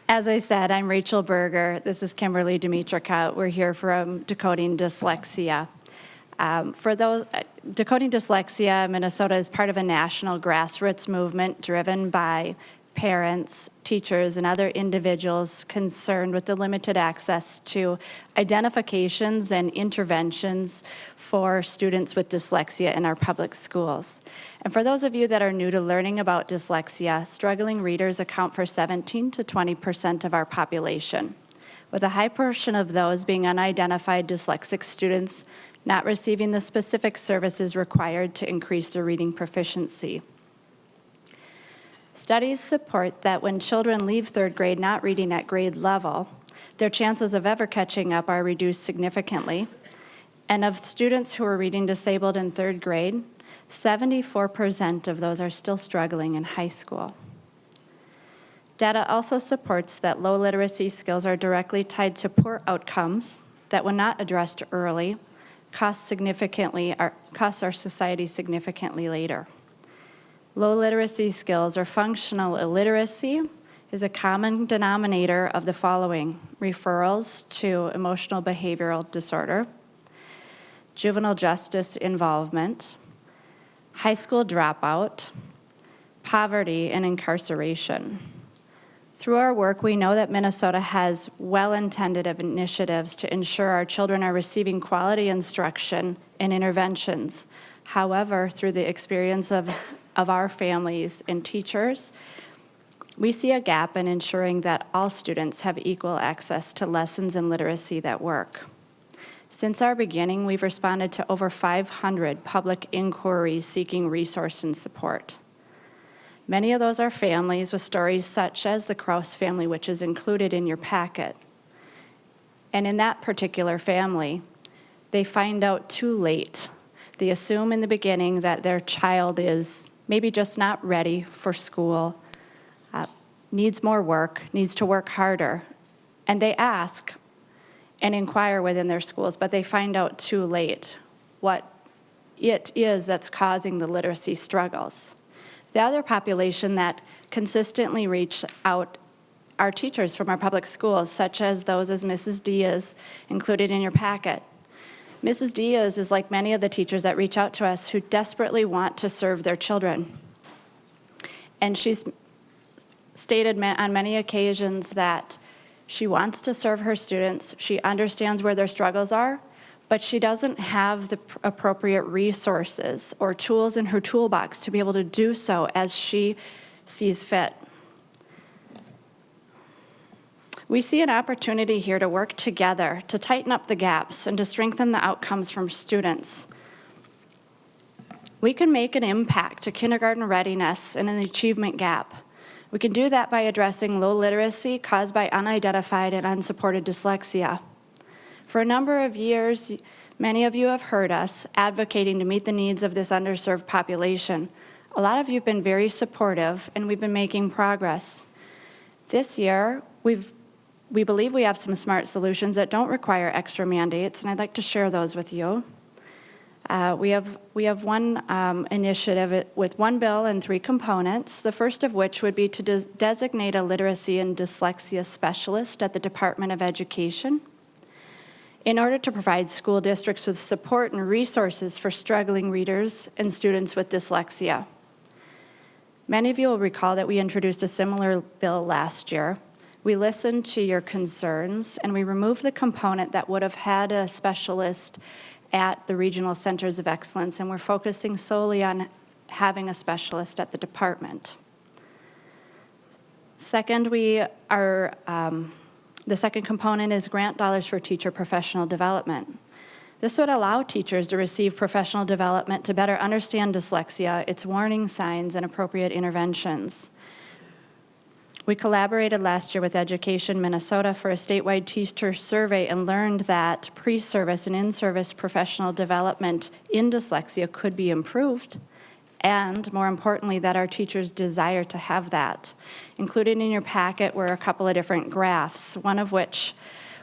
As I said, I'm Rachel Berger. This is Kimberly Dumitrica. We're here from Decoding Dyslexia. Decoding Dyslexia Minnesota is part of a national grassroots movement driven by parents, teachers, and other individuals concerned with the limited access to identifications and interventions for students with dyslexia in our public schools. And for those of you that are new to learning about dyslexia, struggling readers account for 17 to 20% of our population, with a high portion of those being unidentified dyslexic students not receiving the specific services required to increase their reading proficiency. Studies support that when children leave third grade not reading at grade level, their chances of ever catching up are reduced significantly. And of students who are reading disabled in third grade, 74% of those are still struggling in high school. Data also supports that low literacy skills are directly tied to poor outcomes that, when not addressed early, cost our society significantly later. Low literacy skills or functional illiteracy is a common denominator of the following: referrals to emotional behavioral disorder, juvenile justice involvement, high school dropout, poverty, and incarceration. Through our work, we know that Minnesota has well-intended initiatives to ensure our children are receiving quality instruction and interventions. However, through the experience of our families and teachers, we see a gap in ensuring that all students have equal access to lessons in literacy that work. Since our beginning, we've responded to over 500 public inquiries seeking resource and support. Many of those are families with stories such as the Kraus family, which is included in your packet. And in that particular family, they find out too late. They assume in the beginning that their child is maybe just not ready for school, needs more work, needs to work harder. And they ask and inquire within their schools, but they find out too late what it is that's causing the literacy struggles. The other population that consistently reach out are teachers from our public schools, such as those as Mrs. Diaz, included in your packet. Mrs. Diaz is like many of the teachers that reach out to us who desperately want to serve their children. And she's stated on many occasions that she wants to serve her students, she understands where their struggles are, but she doesn't have the appropriate resources or tools in her toolbox to be able to do so as she sees fit. We see an opportunity here to work together to tighten up the gaps and to strengthen the outcomes from students. We can make an impact to kindergarten readiness and an achievement gap. We can do that by addressing low literacy caused by unidentified and unsupported dyslexia. For a number of years, many of you have heard us advocating to meet the needs of this underserved population. A lot of you have been very supportive, and we've been making progress. This year, we believe we have some smart solutions that don't require extra mandates, and I'd like to share those with you. We have one initiative with one bill and 3 components, the first of which would be to designate a literacy and dyslexia specialist at the Department of Education in order to provide school districts with support and resources for struggling readers and students with dyslexia. Many of you will recall that we introduced a similar bill last year. We listened to your concerns, and we removed the component that would have had a specialist at the regional centers of excellence, and we're focusing solely on having a specialist at the department. Second, the second component is grant dollars for teacher professional development. This would allow teachers to receive professional development to better understand dyslexia, its warning signs, and appropriate interventions. We collaborated last year with Education Minnesota for a statewide teacher survey and learned that pre-service and in-service professional development in dyslexia could be improved, and more importantly, that our teachers desire to have that. Included in your packet were a couple of different graphs, one of which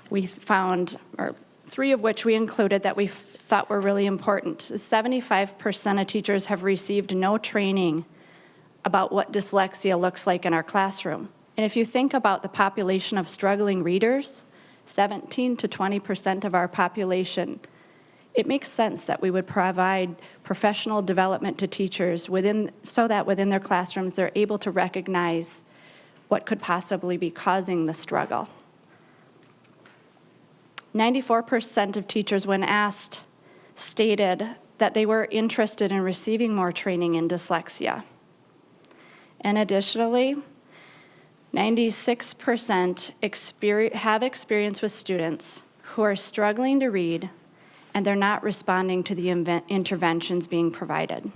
we found, or 3 of which we included that we thought were really important. 75% of teachers have received no training about what dyslexia looks like in our classroom. And if you think about the population of struggling readers, 17 to 20% of our population, it makes sense that we would provide professional development to teachers so that within their classrooms they're able to recognize what could possibly be causing the struggle. 94% of teachers, when asked, stated that they were interested in receiving more training in dyslexia. And additionally, 96% have experience with students who are struggling to read, and they're not responding to the interventions being provided.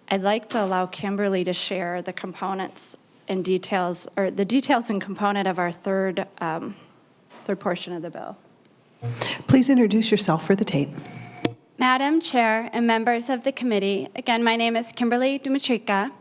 I'd like to allow Kimberly to share the components and details, or the details and component of our third portion of the bill. Please introduce yourself for the tape. Madam Chair and members of the committee, again, my name is Kimberly Dumitrika.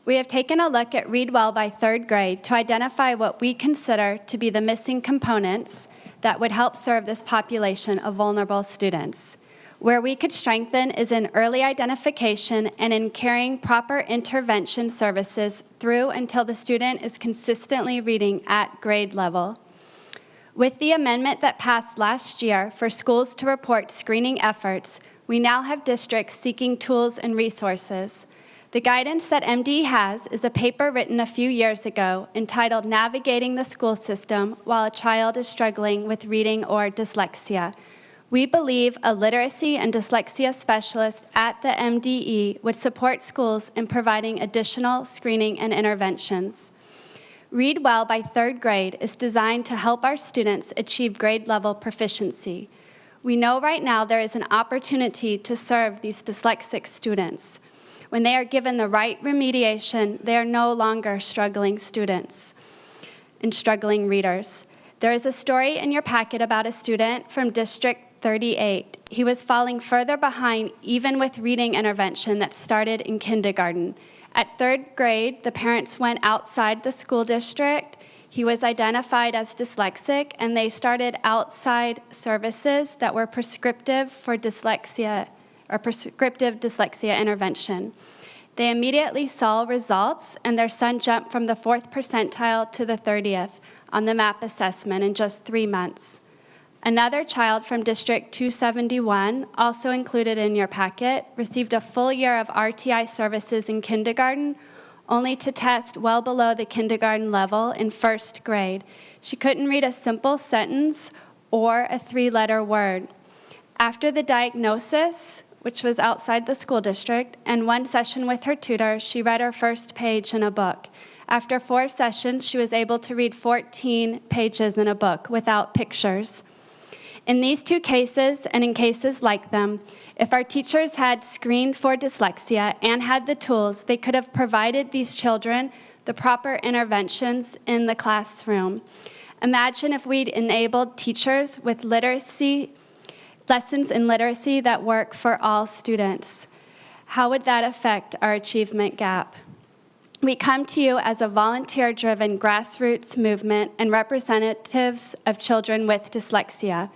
We have taken a look at Read Well by 3rd grade to identify what we consider to be the missing components that would help serve this population of vulnerable students. Where we could strengthen is in early identification and in carrying proper intervention services through until the student is consistently reading at grade level. With the amendment that passed last year for schools to report screening efforts, we now have districts seeking tools and resources. The guidance that MDE has is a paper written a few years ago entitled Navigating the School System While a Child is Struggling with Reading or Dyslexia. We believe a literacy and dyslexia specialist at the MDE would support schools in providing additional screening and interventions. Read Well by third grade is designed to help our students achieve grade level proficiency. We know right now there is an opportunity to serve these dyslexic students. When they are given the right remediation, they are no longer struggling students and struggling readers. There is a story in your packet about a student from District 38. He was falling further behind even with reading intervention that started in kindergarten. At third grade, the parents went outside the school district. He was identified as dyslexic, and they started outside services that were prescriptive for dyslexia or prescriptive dyslexia intervention. They immediately saw results, and their son jumped from the 4th percentile to the 30th on the MAP assessment in just 3 months. Another child from District 271, also included in your packet, received a full year of RTI services in kindergarten, only to test well below the kindergarten level in 1st grade. She couldn't read a simple sentence or a 3-letter word. After the diagnosis, which was outside the school district, and 1 session with her tutor, she read her first page in a book. After 4 sessions, she was able to read 14 pages in a book without pictures. In these 2 cases, and in cases like them, if our teachers had screened for dyslexia and had the tools, they could have provided these children the proper interventions in the classroom. Imagine if we'd enabled teachers with literacy, lessons in literacy that work for all students. How would that affect our achievement gap? We come to you as a volunteer-driven grassroots movement and representatives of children with dyslexia.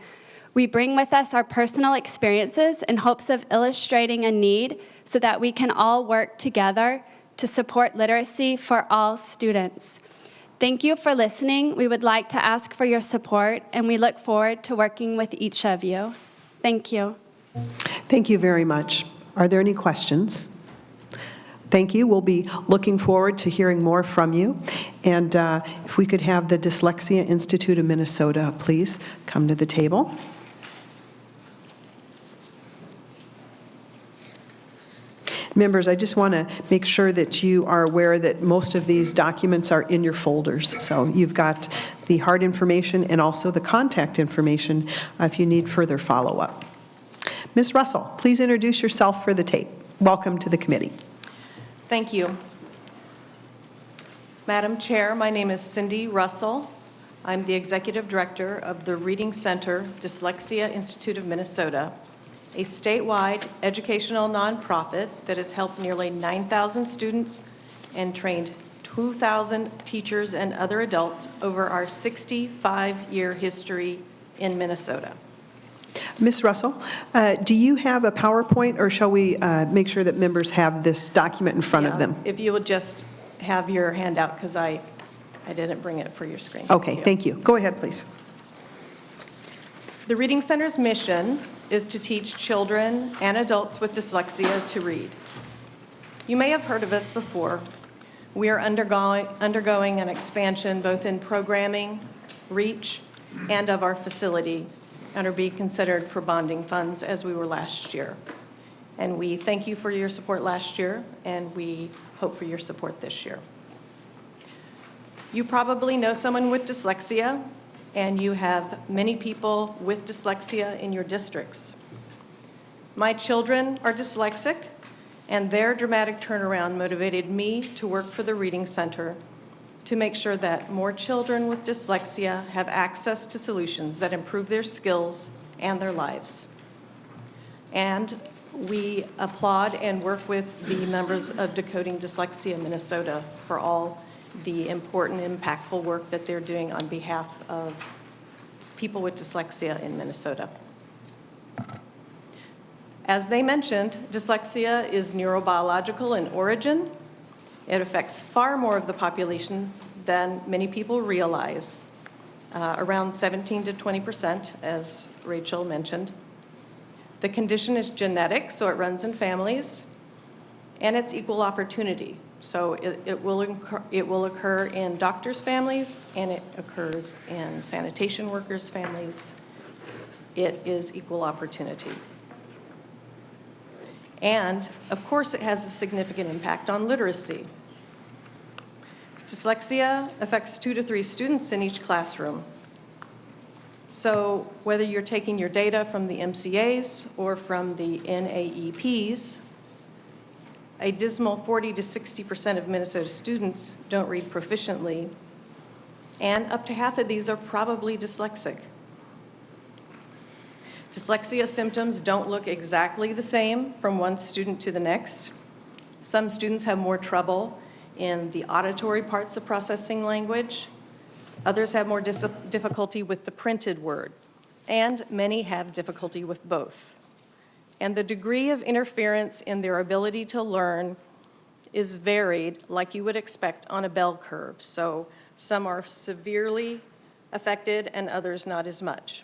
We bring with us our personal experiences in hopes of illustrating a need so that we can all work together to support literacy for all students. Thank you for listening. We would like to ask for your support, and we look forward to working with each of you. Thank you. Thank you very much. Are there any questions? Thank you. We'll be looking forward to hearing more from you. And if we could have the Dyslexia Institute of Minnesota, please come to the table. Members, I just want to make sure that you are aware that most of these documents are in your folders. So you've got the hard information and also the contact information if you need further follow-up. Ms. Russell, please introduce yourself for the tape. Welcome to the committee. Thank you. Madam Chair, my name is Cindy Russell. I'm the Executive Director of the Reading Center Dyslexia Institute of Minnesota, a statewide educational nonprofit that has helped nearly 9,000 students and trained 2,000 teachers and other adults over our 65-year history in Minnesota. Ms. Russell, do you have a PowerPoint, or shall we make sure that members have this document in front of them? If you would just have your handout, because I didn't bring it for your screen. Okay, thank you. Go ahead, please. The Reading Center's mission is to teach children and adults with dyslexia to read. You may have heard of us before. We are undergoing an expansion both in programming, reach, and of our facility, and are being considered for bonding funds as we were last year. And we thank you for your support last year, and we hope for your support this year. You probably know someone with dyslexia, and you have many people with dyslexia in your districts. My children are dyslexic, and their dramatic turnaround motivated me to work for the Reading Center to make sure that more children with dyslexia have access to solutions that improve their skills and their lives. And we applaud and work with the members of Decoding Dyslexia Minnesota for all the important, impactful work that they're doing on behalf of people with dyslexia in Minnesota. As they mentioned, dyslexia is neurobiological in origin. It affects far more of the population than many people realize, around 17 to 20%, as Rachel mentioned. The condition is genetic, so it runs in families, and it's equal opportunity. So it will occur in doctors' families, and it occurs in sanitation workers' families. It is equal opportunity. And, of course, it has a significant impact on literacy. Dyslexia affects 2 to 3 students in each classroom. So whether you're taking your data from the MCAs or from the NAEPs, a dismal 40 to 60% of Minnesota students don't read proficiently, and up to half of these are probably dyslexic. Dyslexia symptoms don't look exactly the same from one student to the next. Some students have more trouble in the auditory parts of processing language. Others have more difficulty with the printed word, and many have difficulty with both. And the degree of interference in their ability to learn is varied, like you would expect on a bell curve. So some are severely affected and others not as much.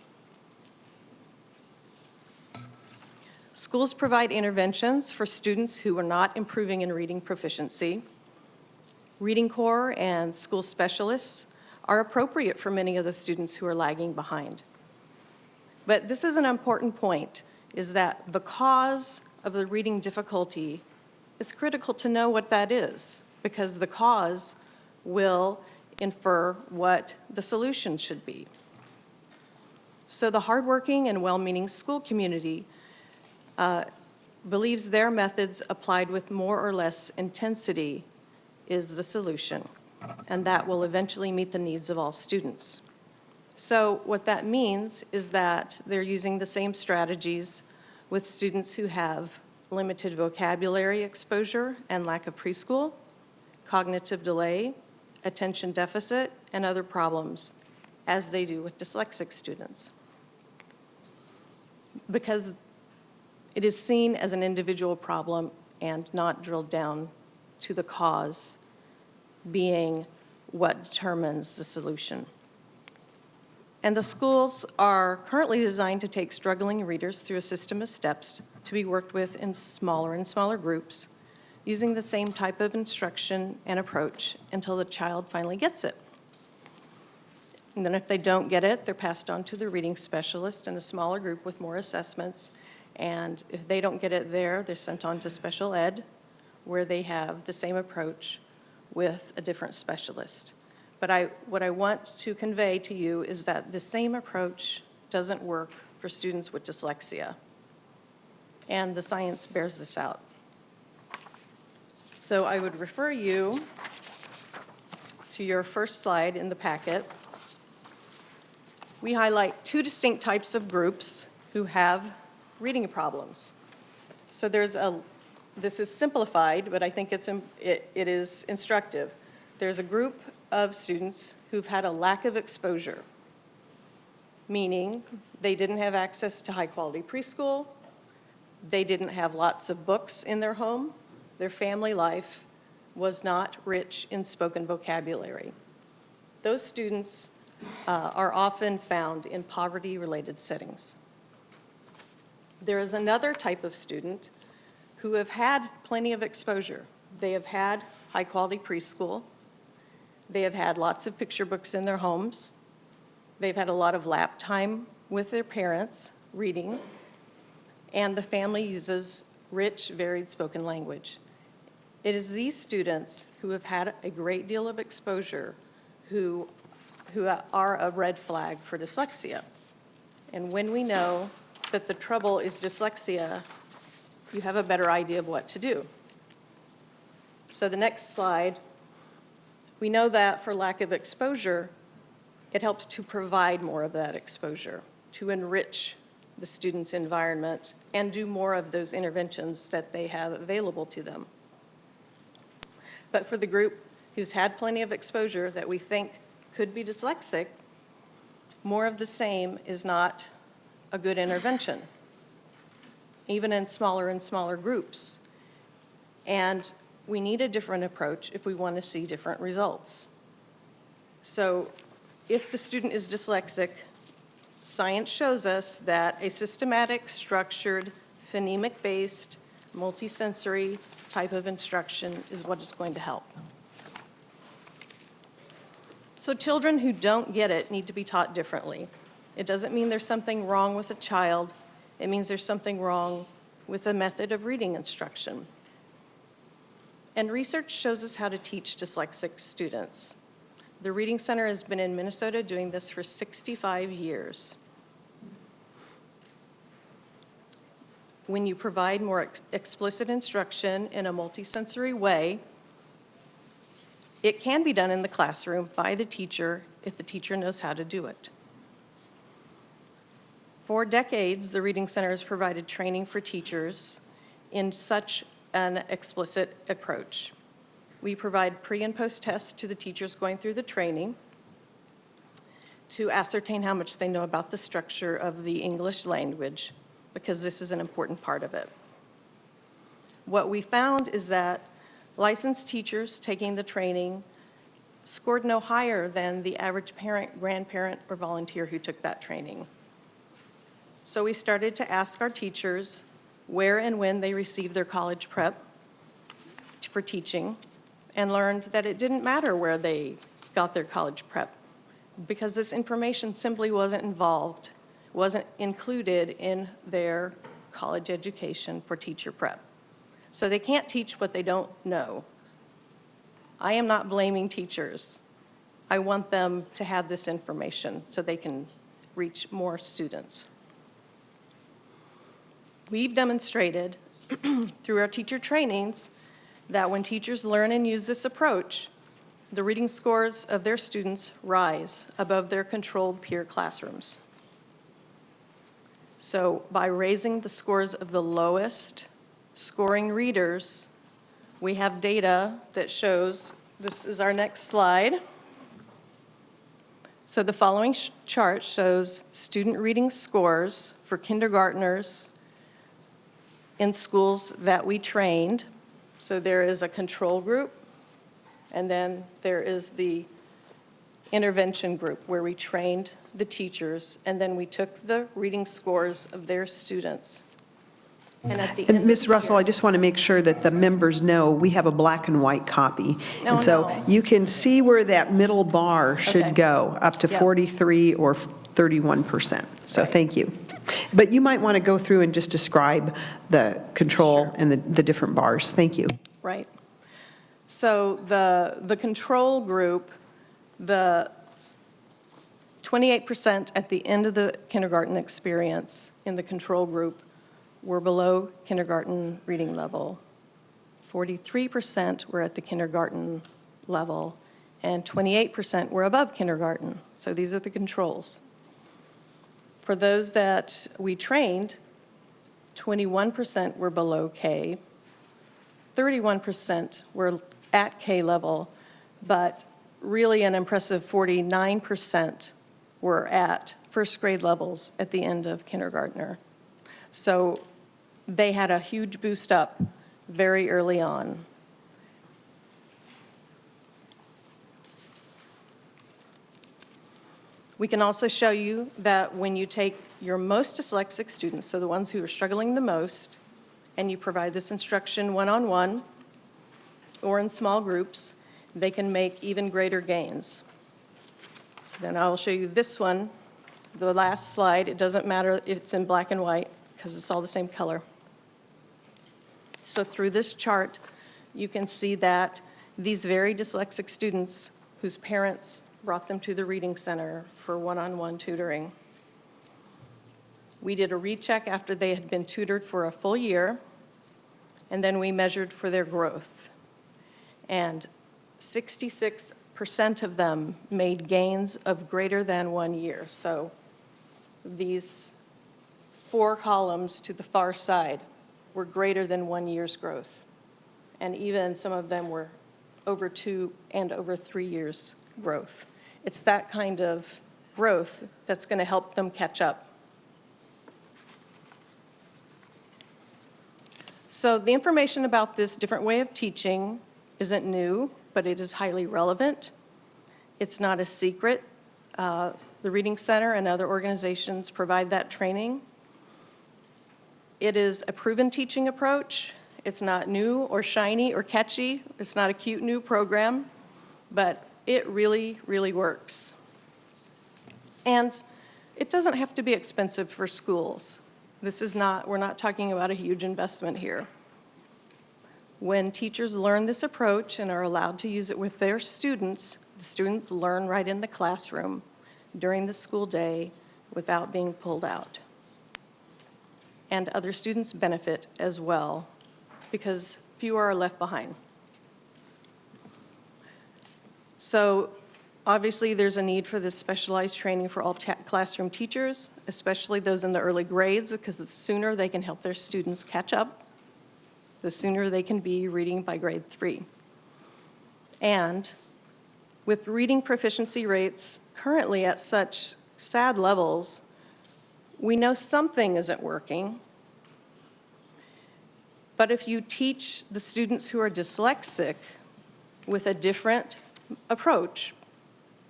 Schools provide interventions for students who are not improving in reading proficiency. Reading Corps and school specialists are appropriate for many of the students who are lagging behind. But this is an important point, is that the cause of the reading difficulty, it's critical to know what that is, because the cause will infer what the solution should be. So the hardworking and well-meaning school community believes their methods applied with more or less intensity is the solution, and that will eventually meet the needs of all students. So what that means is that they're using the same strategies with students who have limited vocabulary exposure and lack of preschool, cognitive delay, attention deficit, and other problems, as they do with dyslexic students. Because it is seen as an individual problem and not drilled down to the cause being what determines the solution. And the schools are currently designed to take struggling readers through a system of steps to be worked with in smaller and smaller groups, using the same type of instruction and approach until the child finally gets it. And then if they don't get it, they're passed on to the reading specialist in a smaller group with more assessments. And if they don't get it there, they're sent on to special ed, where they have the same approach with a different specialist. But what I want to convey to you is that the same approach doesn't work for students with dyslexia. And the science bears this out. So I would refer you to your first slide in the packet. We highlight 2 distinct types of groups who have reading problems. So this is simplified, but I think it is instructive. There's a group of students who've had a lack of exposure, meaning they didn't have access to high-quality preschool, they didn't have lots of books in their home, their family life was not rich in spoken vocabulary. Those students are often found in poverty-related settings. There is another type of student who have had plenty of exposure. They have had high-quality preschool. They have had lots of picture books in their homes. They've had a lot of lap time with their parents reading, and the family uses rich, varied spoken language. It is these students who have had a great deal of exposure who are a red flag for dyslexia. And when we know that the trouble is dyslexia, you have a better idea of what to do. So the next slide, we know that for lack of exposure, it helps to provide more of that exposure, to enrich the student's environment and do more of those interventions that they have available to them. But for the group who's had plenty of exposure that we think could be dyslexic, more of the same is not a good intervention, even in smaller and smaller groups. And we need a different approach if we want to see different results. So if the student is dyslexic, science shows us that a systematic, structured, phonemic-based, multisensory type of instruction is what is going to help. So children who don't get it need to be taught differently. It doesn't mean there's something wrong with a child. It means there's something wrong with the method of reading instruction. And research shows us how to teach dyslexic students. The Reading Center has been in Minnesota doing this for 65 years. When you provide more explicit instruction in a multisensory way, it can be done in the classroom by the teacher if the teacher knows how to do it. For decades, the Reading Center has provided training for teachers in such an explicit approach. We provide pre- and post-tests to the teachers going through the training to ascertain how much they know about the structure of the English language, because this is an important part of it. What we found is that licensed teachers taking the training scored no higher than the average parent, grandparent, or volunteer who took that training. So we started to ask our teachers where and when they received their college prep for teaching, and learned that it didn't matter where they got their college prep, because this information simply wasn't included in their college education for teacher prep. So they can't teach what they don't know. I am not blaming teachers. I want them to have this information so they can reach more students. We've demonstrated through our teacher trainings that when teachers learn and use this approach, the reading scores of their students rise above their controlled peer classrooms. So by raising the scores of the lowest scoring readers, we have data that shows, this is our next slide. So the following chart shows student reading scores for kindergartners in schools that we trained. So there is a control group, and then there is the intervention group where we trained the teachers, and then we took the reading scores of their students. And at the end And of Ms. the Russell, year- I just want to make sure that the members know we have a black and white copy. No, And so no. you can see where that middle bar Okay. should go, up to Yep. 43 or 31%. So Right. thank you. But you might want to go through and just describe the control and the different bars. Thank you. Right. So the control group, the 28% at the end of the kindergarten experience in the control group were below kindergarten reading level. 43% were at the kindergarten level, and 28% were above kindergarten. So these are the controls. For those that we trained, 21% were below K, 31% were at K level, but really an impressive 49% were at first grade levels at the end of kindergartner. So they had a huge boost up very early on. We can also show you that when you take your most dyslexic students, so the ones who are struggling the most, and you provide this instruction one-on-one or in small groups, they can make even greater gains. Then I will show you this one, the last slide. It doesn't matter if it's in black and white because it's all the same color. So through this chart, you can see that these very dyslexic students whose parents brought them to the Reading Center for one-on-one tutoring. We did a recheck after they had been tutored for a full year, and then we measured for their growth. And 66% of them made gains of greater than 1 year. So these 4 columns to the far side were greater than 1 year's growth. And even some of them were over 2 and over 3 years growth. It's that kind of growth that's going to help them catch up. So the information about this different way of teaching isn't new, but it is highly relevant. It's not a secret. The Reading Center and other organizations provide that training. It is a proven teaching approach. It's not new or shiny or catchy. It's not a cute new program, but it really, really works. And it doesn't have to be expensive for schools. We're not talking about a huge investment here. When teachers learn this approach and are allowed to use it with their students, the students learn right in the classroom during the school day without being pulled out. And other students benefit as well because fewer are left behind. So obviously there's a need for this specialized training for all classroom teachers, especially those in the early grades, because the sooner they can help their students catch up, the sooner they can be reading by grade 3. And with reading proficiency rates currently at such sad levels, we know something isn't working. But if you teach the students who are dyslexic with a different approach,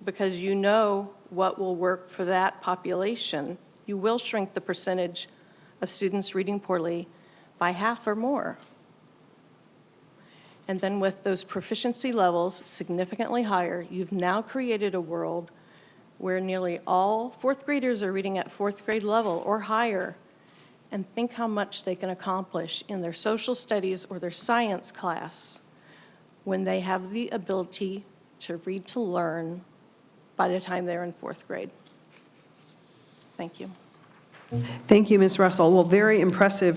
because you know what will work for that population, you will shrink the percentage of students reading poorly by half or more. And then with those proficiency levels significantly higher, you've now created a world where nearly all fourth graders are reading at fourth grade level or higher. And think how much they can accomplish in their social studies or their science class when they have the ability to read to learn by the time they're in fourth grade. Thank you. Thank you, Ms. Russell. Well, very impressive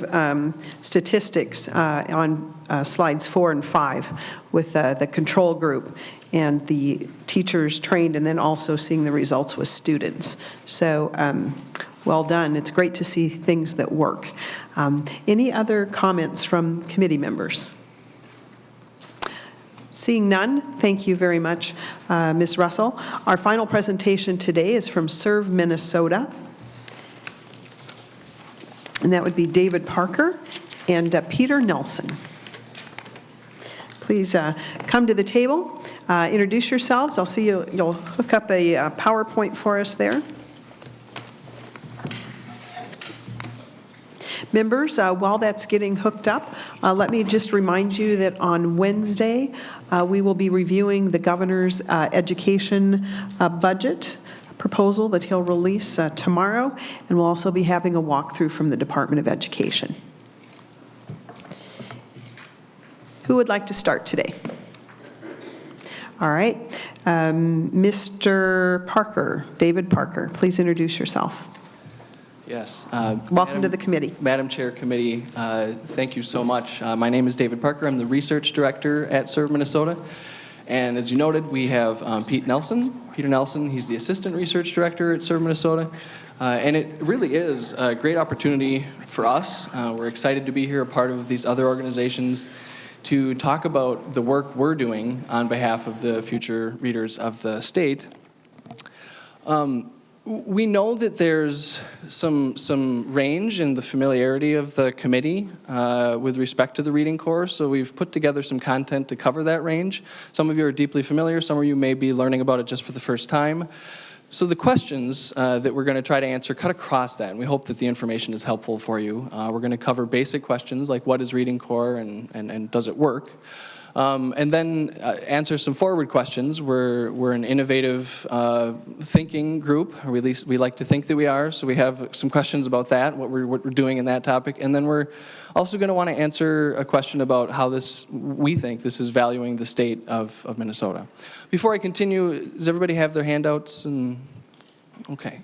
statistics on slides 4 and 5 with the control group and the teachers trained, and then also seeing the results with students. So well done. It's great to see things that work. Any other comments from committee members? Seeing none, thank you very much, Ms. Russell. Our final presentation today is from Serve Minnesota. And that would be David Parker and Peter Nelson. Please come to the table, introduce yourselves. I'll see you'll hook up a PowerPoint for us there. Members, while that's getting hooked up, let me just remind you that on Wednesday, we will be reviewing the governor's education budget proposal that he'll release tomorrow, and we'll also be having a walkthrough from the Department of Education. Who would like to start today? All right. Mr. Parker, David Parker, please introduce yourself. Yes. Welcome to the committee. Madam Chair, committee, thank you so much. My name is David Parker. I'm the research director at Serve Minnesota. And as you noted, we have Peter Nelson. He's the assistant research director at Serve Minnesota. And it really is a great opportunity for us. We're excited to be here, a part of these other organizations, to talk about the work we're doing on behalf of the future readers of the state. We know that there's some range in the familiarity of the committee with respect to the reading course, so we've put together some content to cover that range. Some of you are deeply familiar, some of you may be learning about it just for the first time. So the questions that we're going to try to answer cut across that, and we hope that the information is helpful for you. We're going to cover basic questions like what is reading core and does it work? And then answer some forward questions. We're an innovative thinking group, or at least we like to think that we are, so we have some questions about that, what we're doing in that topic. And then we're also going to want to answer a question about how we think this is valuing the state of Minnesota. Before I continue, does everybody have their handouts? Okay.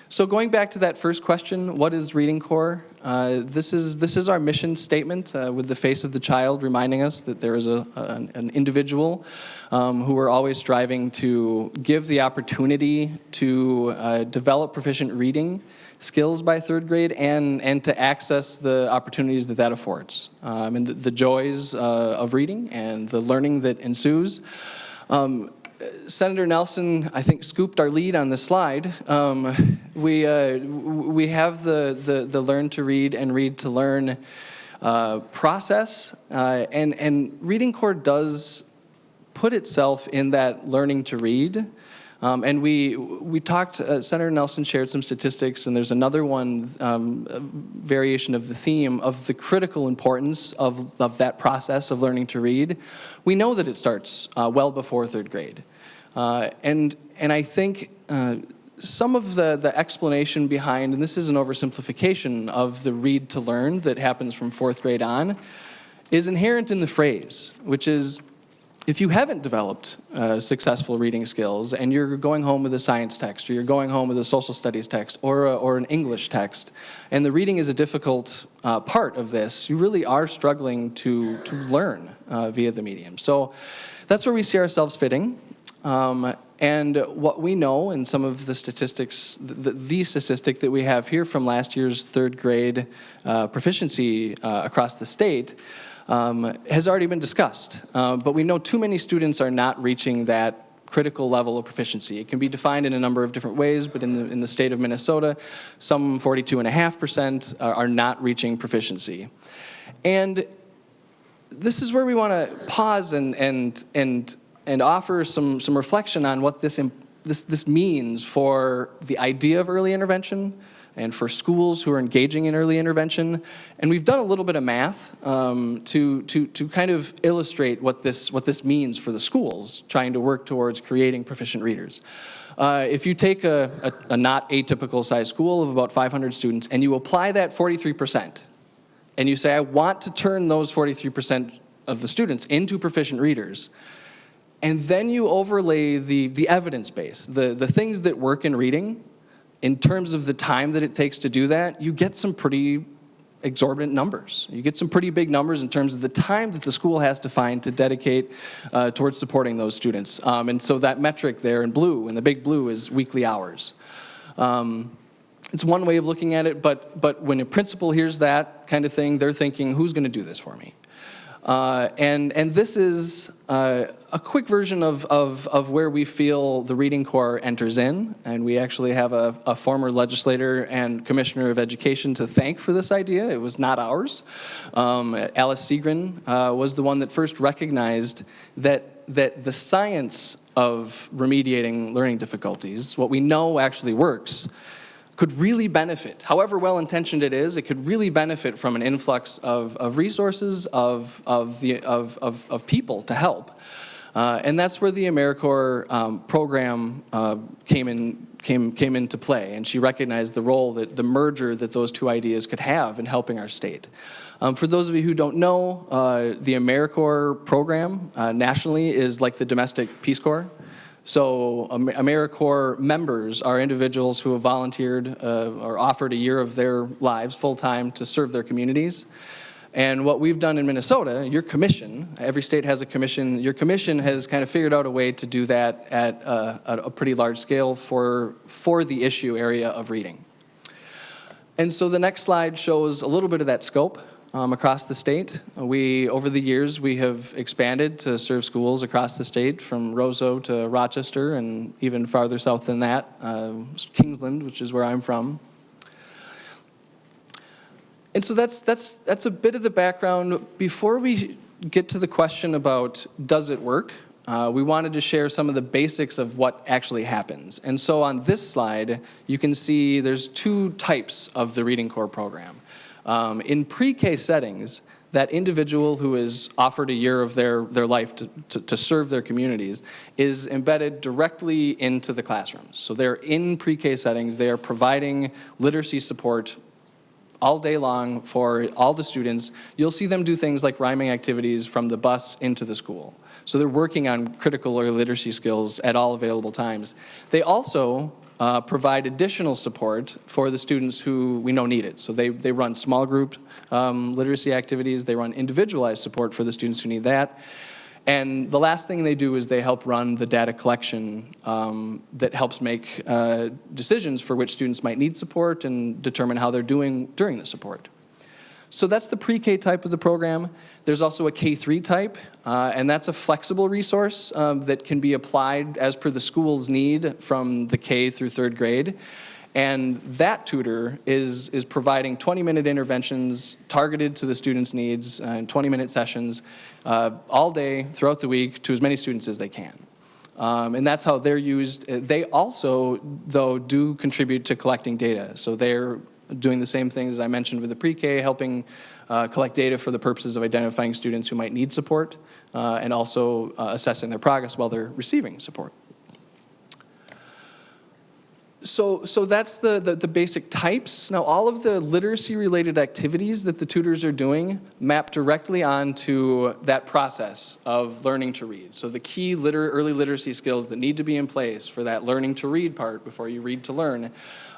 So going back to that first question, what is Reading Core? This is our mission statement with the face of the child reminding us that there is an individual who we're always striving to give the opportunity to develop proficient reading skills by third grade and to access the opportunities that affords and the joys of reading and the learning that ensues. Senator Nelson, I think, scooped our lead on this slide. We have the learn to read and read to learn process, and Reading Core does put itself in that learning to read. And we talked, Senator Nelson shared some statistics, and there's another one, variation of the theme of the critical importance of that process of learning to read. We know that it starts well before third grade. And I think some of the explanation behind, and this is an oversimplification of the read to learn that happens from fourth grade on, is inherent in the phrase, which is, if you haven't developed successful reading skills and you're going home with a science text, or you're going home with a social studies text, or an English text, and the reading is a difficult part of this, you really are struggling to learn via the medium. So that's where we see ourselves fitting. And what we know in some of the statistics, the statistic that we have here from last year's third grade proficiency across the state, has already been discussed. But we know too many students are not reaching that critical level of proficiency. It can be defined in a number of different ways, but in the state of Minnesota, some 42.5% are not reaching proficiency. And this is where we want to pause and offer some reflection on what this means for the idea of early intervention, and for schools who are engaging in early intervention. And we've done a little bit of math to kind of illustrate what this means for the schools trying to work towards creating proficient readers. If you take a not atypical size school of about 500 students and you apply that 43%, and you say, I want to turn those 43% of the students into proficient readers, and then you overlay the evidence base, the things that work in reading, in terms of the time that it takes to do that, you get some pretty exorbitant numbers. You get some pretty big numbers in terms of the time that the school has to find to dedicate towards supporting those students. And so that metric there in blue, in the big blue, is weekly hours. It's one way of looking at it, but when a principal hears that kind of thing, they're thinking, who's going to do this for me? And this is a quick version of where we feel the Reading Corps enters in, and we actually have a former legislator and commissioner of education to thank for this idea. It was not ours. Alice Segrin was the one that first recognized that the science of remediating learning difficulties, what we know actually works, could really benefit, however well-intentioned it is, it could really benefit from an influx of resources, of people to help. And that's where the AmeriCorps program came into play, and she recognized the role that the merger that those two ideas could have in helping our state. For those of you who don't know, the AmeriCorps program nationally is like the domestic Peace Corps. So AmeriCorps members are individuals who have volunteered or offered a year of their lives full-time to serve their communities. And what we've done in Minnesota, your commission, every state has a commission, your commission has kind of figured out a way to do that at a pretty large scale for the issue area of reading. And so the next slide shows a little bit of that scope. Across the state. Over the years, we have expanded to serve schools across the state, from Roseau to Rochester, and even farther south than that, Kingsland, which is where I'm from. And so that's a bit of the background. Before we get to the question about does it work, we wanted to share some of the basics of what actually happens. And so on this slide, you can see there's two types of the Reading Corps program. In pre-K settings, that individual who is offered a year of their life to serve their communities is embedded directly into the classrooms. So they're in pre-K settings, they are providing literacy support all day long for all the students. You'll see them do things like rhyming activities from the bus into the school. So they're working on critical or literacy skills at all available times. They also provide additional support for the students who we know need it. So they run small group literacy activities, they run individualized support for the students who need that. And the last thing they do is they help run the data collection that helps make decisions for which students might need support and determine how they're doing during the support. So that's the pre-K type of the program. There's also a K-3 type, and that's a flexible resource that can be applied as per the school's need from the K through third grade. And that tutor is providing 20-minute interventions targeted to the students' needs and 20-minute sessions all day throughout the week to as many students as they can. And that's how they're used. They also, though, do contribute to collecting data. So they're doing the same things as I mentioned with the pre-K, helping collect data for the purposes of identifying students who might need support and also assessing their progress while they're receiving support. So that's the basic types. Now, all of the literacy-related activities that the tutors are doing map directly onto that process of learning to read. So the key early literacy skills that need to be in place for that learning to read part before you read to learn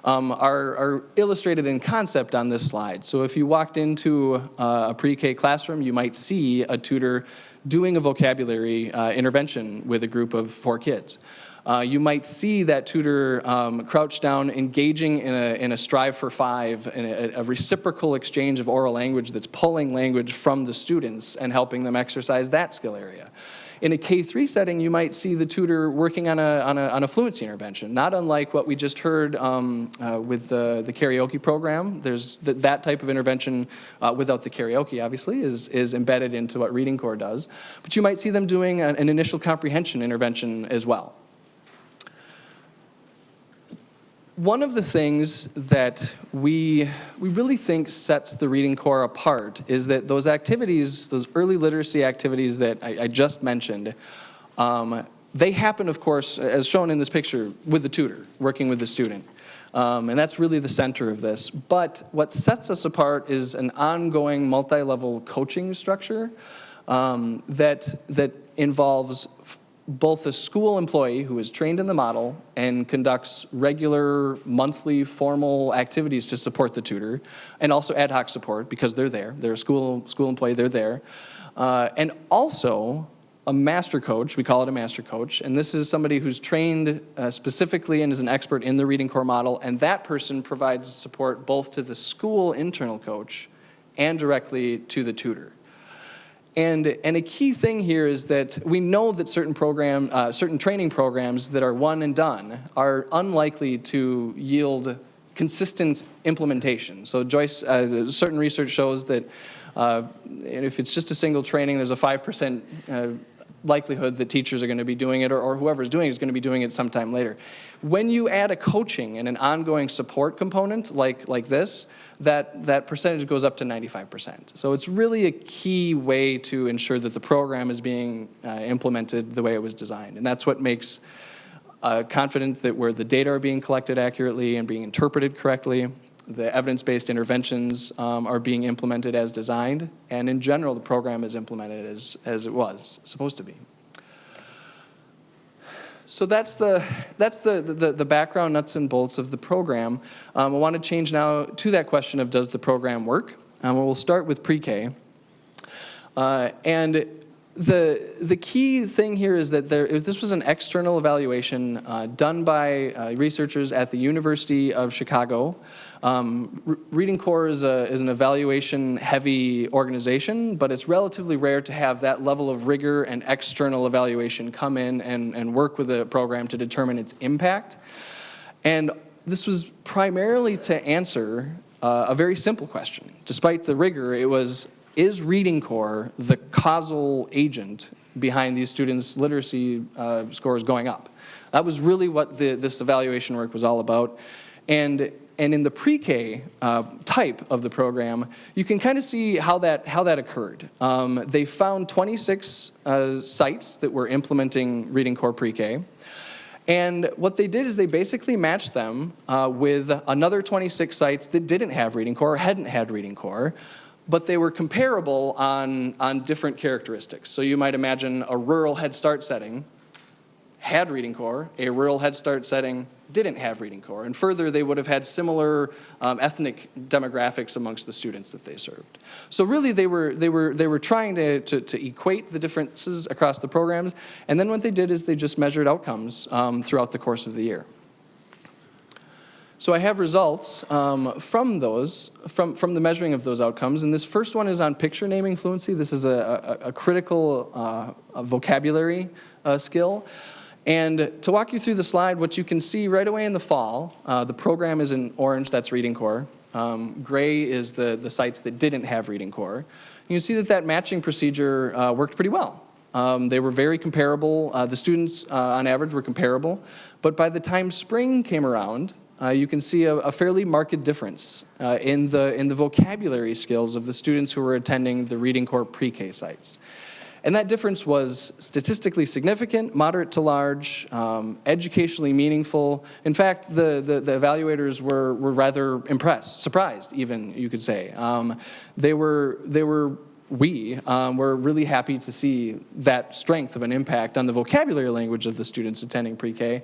are illustrated in concept on this slide. So if you walked into a pre-K classroom, you might see a tutor doing a vocabulary intervention with a group of 4 kids. You might see that tutor crouch down, engaging in a strive for 5, in a reciprocal exchange of oral language that's pulling language from the students and helping them exercise that skill area. In a K-3 setting, you might see the tutor working on a fluency intervention, not unlike what we just heard with the karaoke program. There's that type of intervention without the karaoke, obviously, is embedded into what Reading Corps does. But you might see them doing an initial comprehension intervention as well. One of the things that we really think sets the Reading Corps apart is that those activities, those early literacy activities that I just mentioned, they happen, of course, as shown in this picture, with the tutor, working with the student. And that's really the center of this. But what sets us apart is an ongoing multi-level coaching structure that involves both a school employee who is trained in the model and conducts regular monthly formal activities to support the tutor, and also ad hoc support because they're there. They're a school employee, they're there. And also a master coach, we call it a master coach, and this is somebody who's trained specifically and is an expert in the Reading Corps model, and that person provides support both to the school internal coach and directly to the tutor. And a key thing here is that we know that certain training programs that are one and done are unlikely to yield consistent implementation. So Joyce, certain research shows that if it's just a single training, there's a 5% likelihood that teachers are going to be doing it, or whoever's doing it is going to be doing it sometime later. When you add a coaching and an ongoing support component like this, that percentage goes up to 95%. So it's really a key way to ensure that the program is being implemented the way it was designed. And that's what makes confidence that where the data are being collected accurately and being interpreted correctly, the evidence-based interventions are being implemented as designed, and in general, the program is implemented as it was supposed to be. So that's the background nuts and bolts of the program. I want to change now to that question of does the program work? We'll start with pre-K. And the key thing here is that this was an external evaluation done by researchers at the University of Chicago. Reading Corps is an evaluation-heavy organization, but it's relatively rare to have that level of rigor and external evaluation come in and work with a program to determine its impact. And this was primarily to answer a very simple question. Despite the rigor, it was, is Reading Corps the causal agent behind these students' literacy scores going up? That was really what this evaluation work was all about. And in the pre-K type of the program, you can kind of see how that occurred. They found 26 sites that were implementing Reading Corps pre-K. And what they did is they basically matched them with another 26 sites that didn't have Reading Corps, or hadn't had Reading Corps, but they were comparable on different characteristics. So you might imagine a rural Head Start setting had Reading Corps, a rural Head Start setting didn't have Reading Corps, and further, they would have had similar ethnic demographics amongst the students that they served. So really, they were trying to equate the differences across the programs, and then what they did is they just measured outcomes throughout the course of the year. So I have results from the measuring of those outcomes, and this first one is on picture naming fluency. This is a critical vocabulary skill. And to walk you through the slide, what you can see right away in the fall, the program is in orange, that's Reading Corps. Gray is the sites that didn't have Reading Corps. You can see that matching procedure worked pretty well. They were very comparable. The students, on average, were comparable. But by the time spring came around, you can see a fairly marked difference in the vocabulary skills of the students who were attending the Reading Corps pre-K sites. And that difference was statistically significant, moderate to large, educationally meaningful. In fact, the evaluators were rather impressed, surprised even, you could say. We were really happy to see that strength of an impact on the vocabulary language of the students attending pre-K.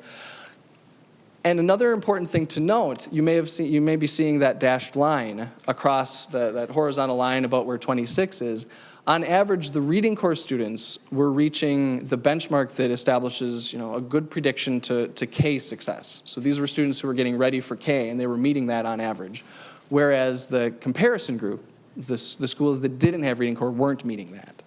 And another important thing to note, you may be seeing that dashed line across that horizontal line about where 26 is. On average, the reading course students were reaching the benchmark that establishes, a good prediction to K success. So these were students who were getting ready for K, and they were meeting that on average. Whereas the comparison group, the schools that didn't have reading core, weren't meeting that.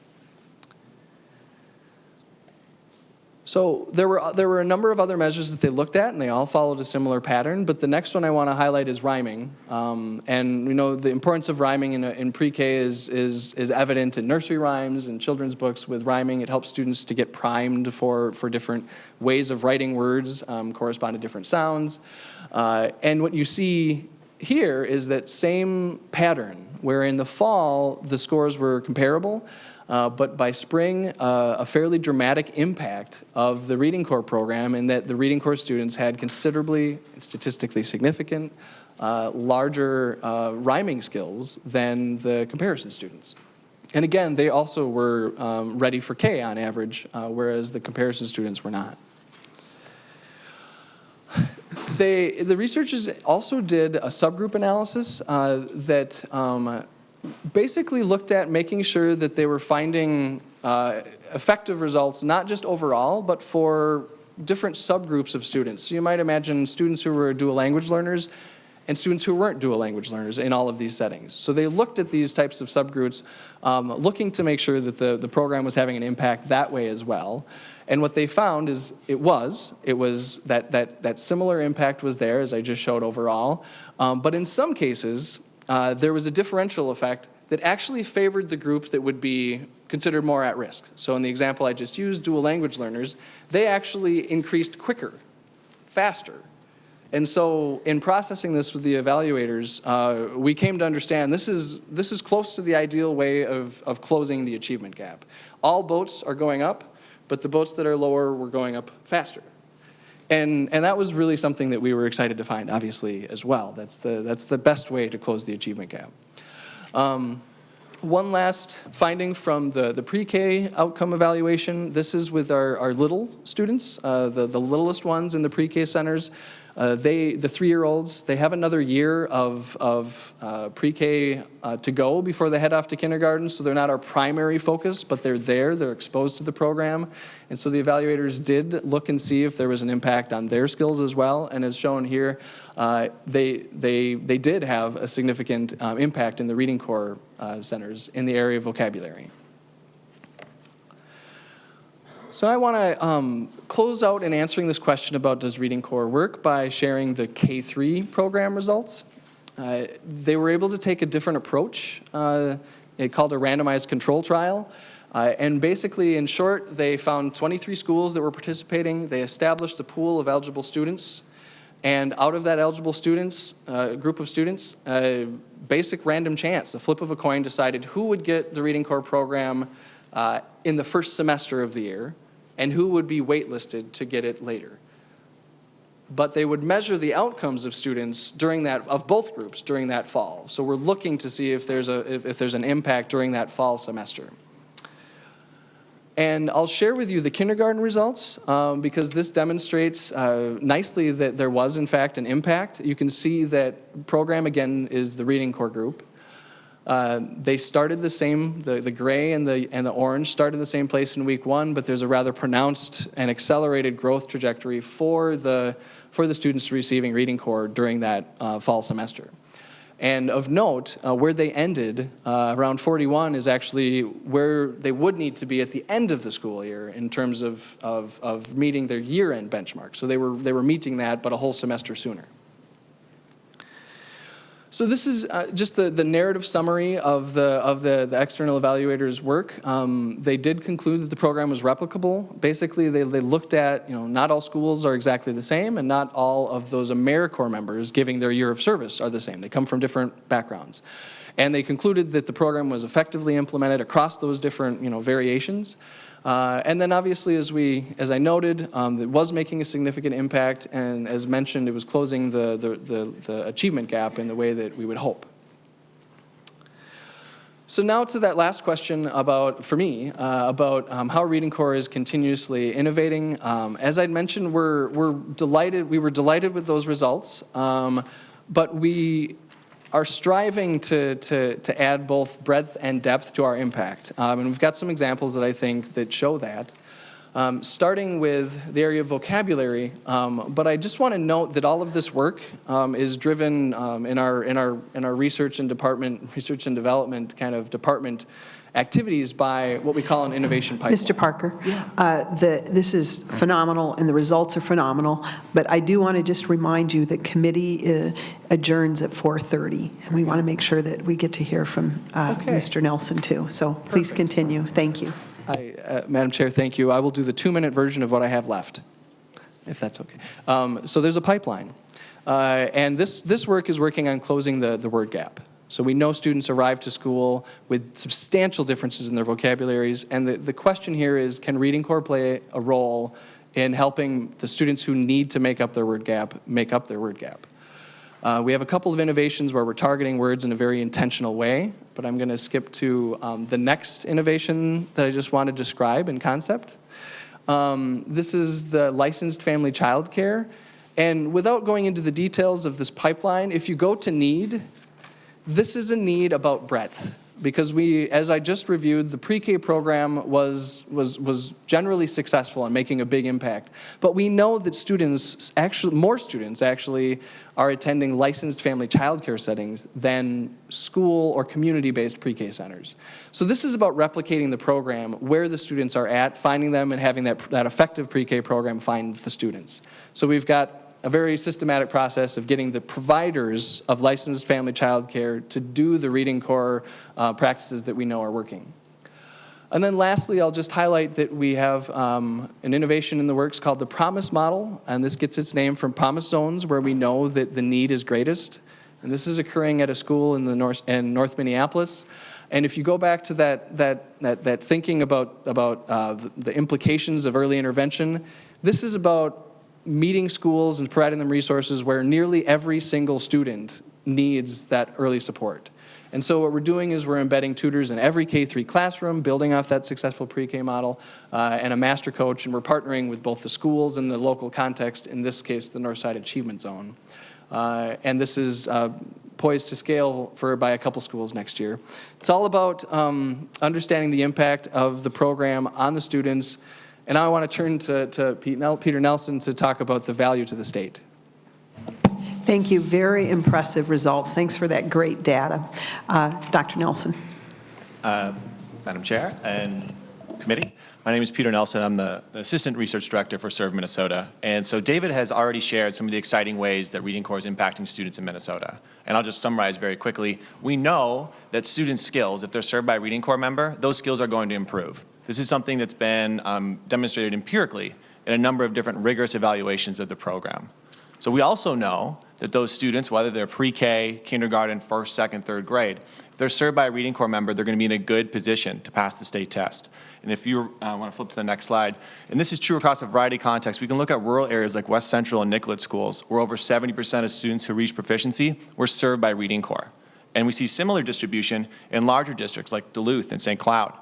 So there were a number of other measures that they looked at, and they all followed a similar pattern. But the next one I want to highlight is rhyming. And the importance of rhyming in pre-K is evident in nursery rhymes and children's books with rhyming. It helps students to get primed for different ways of writing words, correspond to different sounds. And what you see here is that same pattern, where in the fall the scores were comparable. But by spring, a fairly dramatic impact of the Reading Core program in that the Reading Core students had considerably, statistically significant, larger rhyming skills than the comparison students. And again, they also were ready for K on average, whereas the comparison students were not. The researchers also did a subgroup analysis that basically looked at making sure that they were finding effective results, not just overall, but for different subgroups of students. So you might imagine students who were dual language learners and students who weren't dual language learners in all of these settings. So they looked at these types of subgroups, looking to make sure that the program was having an impact that way as well. And what they found is it was that similar impact was there, as I just showed overall. But in some cases, there was a differential effect that actually favored the group that would be considered more at risk. So in the example I just used, dual language learners, they actually increased quicker, faster. And so in processing this with the evaluators, we came to understand this is close to the ideal way of closing the achievement gap. All boats are going up, but the boats that are lower were going up faster. And that was really something that we were excited to find, obviously, as well. That's the best way to close the achievement gap. One last finding from the pre-K outcome evaluation. This is with our little students, the littlest ones in the pre-K centers. The 3-year-olds, they have another year of pre-K to go before they head off to kindergarten, so they're not our primary focus, but they're exposed to the program. And so the evaluators did look and see if there was an impact on their skills as well, and as shown here, they did have a significant impact in the Reading Core centers in the area of vocabulary. So I want to close out in answering this question about does Reading Core work by sharing the K-3 program results. They were able to take a different approach, called a randomized control trial. And basically, in short, they found 23 schools that were participating. They established a pool of eligible students. And out of that eligible students, group of students, basic random chance, a flip of a coin decided who would get the Reading Core program in the first semester of the year, and who would be waitlisted to get it later. But they would measure the outcomes of students of both groups during that fall. So we're looking to see if there's an impact during that fall semester. And I'll share with you the kindergarten results because this demonstrates nicely that there was in fact an impact. You can see that program again is the Reading Core group. They started the same, the gray and the orange started the same place in week 1, but there's a rather pronounced and accelerated growth trajectory for the students receiving Reading Core during that fall semester. And of note, where they ended, around 41, is actually where they would need to be at the end of the school year in terms of meeting their year-end benchmark. So they were meeting that, but a whole semester sooner. So this is just the narrative summary of the external evaluators' work. They did conclude that the program was replicable. Basically, they looked at, not all schools are exactly the same, and not all of those AmeriCorps members giving their year of service are the same. They come from different backgrounds. And they concluded that the program was effectively implemented across those different, variations. And then obviously, as I noted, it was making a significant impact, and as mentioned, it was closing the achievement gap in the way that we would hope. So now to that last question about how Reading Corps is continuously innovating. As I'd mentioned, we were delighted with those results, but we are striving to add both breadth and depth to our impact. And we've got some examples that I think that show that. Starting with the area of vocabulary, but I just want to note that all of this work is driven in our research and development kind of department activities by what we call an innovation pipeline. Mr. Parker, this is phenomenal, and the results are phenomenal, but I do want to just remind you that committee adjourns at 4:30, and we want to make sure that we get to hear from Mr. Nelson, too. So please continue. Thank you. Madam Chair, thank you. I will do the 2-minute version of what I have left, if that's okay. So there's a pipeline, and this work is working on closing the word gap. So we know students arrive to school with substantial differences in their vocabularies, and the question here is, can Reading Corps play a role in helping the students who need to make up their word gap, make up their word gap? We have a couple of innovations where we're targeting words in a very intentional way, but I'm going to skip to the next innovation that I just want to describe in concept. This is the licensed family child care, and without going into the details of this pipeline, if you go to need, this is a need about breadth, because as I just reviewed, the pre-K program was generally successful in making a big impact. But we know that more students actually are attending licensed family child care settings than school or community-based pre-K centers. So this is about replicating the program where the students are at, finding them, and having that effective pre-K program find the students. So we've got a very systematic process of getting the providers of licensed family child care to do the Reading Corps practices that we know are working. And then lastly, I'll just highlight that we have an innovation in the works called the Promise Model, and this gets its name from promise zones where we know that the need is greatest. And this is occurring at a school in North Minneapolis. And if you go back to that thinking about the implications of early intervention, this is about meeting schools and providing them resources where nearly every single student needs that early support. And so what we're doing is we're embedding tutors in every K-3 classroom, building off that successful pre-K model, and a master coach, and we're partnering with both the schools and the local context, in this case, the Northside Achievement Zone. And this is poised to scale by a couple schools next year. It's all about understanding the impact of the program on the students. And now I want to turn to Peter Nelson to talk about the value to the state. Thank you. Very impressive results. Thanks for that great data. Dr. Nelson. Madam Chair and committee, my name is Peter Nelson. I'm the Assistant Research Director for Serve Minnesota. And so David has already shared some of the exciting ways that Reading Corps is impacting students in Minnesota. And I'll just summarize very quickly. We know that students' skills, if they're served by a Reading Corps member, those skills are going to improve. This is something that's been demonstrated empirically in a number of different rigorous evaluations of the program. So we also know that those students, whether they're pre-K, kindergarten, first, second, third grade, if they're served by a Reading Corps member, they're going to be in a good position to pass the state test. And if you want to flip to the next slide, and this is true across a variety of contexts, we can look at rural areas like West Central and Nicollet schools, where over 70% of students who reach proficiency were served by Reading Corps. And we see similar distribution in larger districts like Duluth and St. Cloud.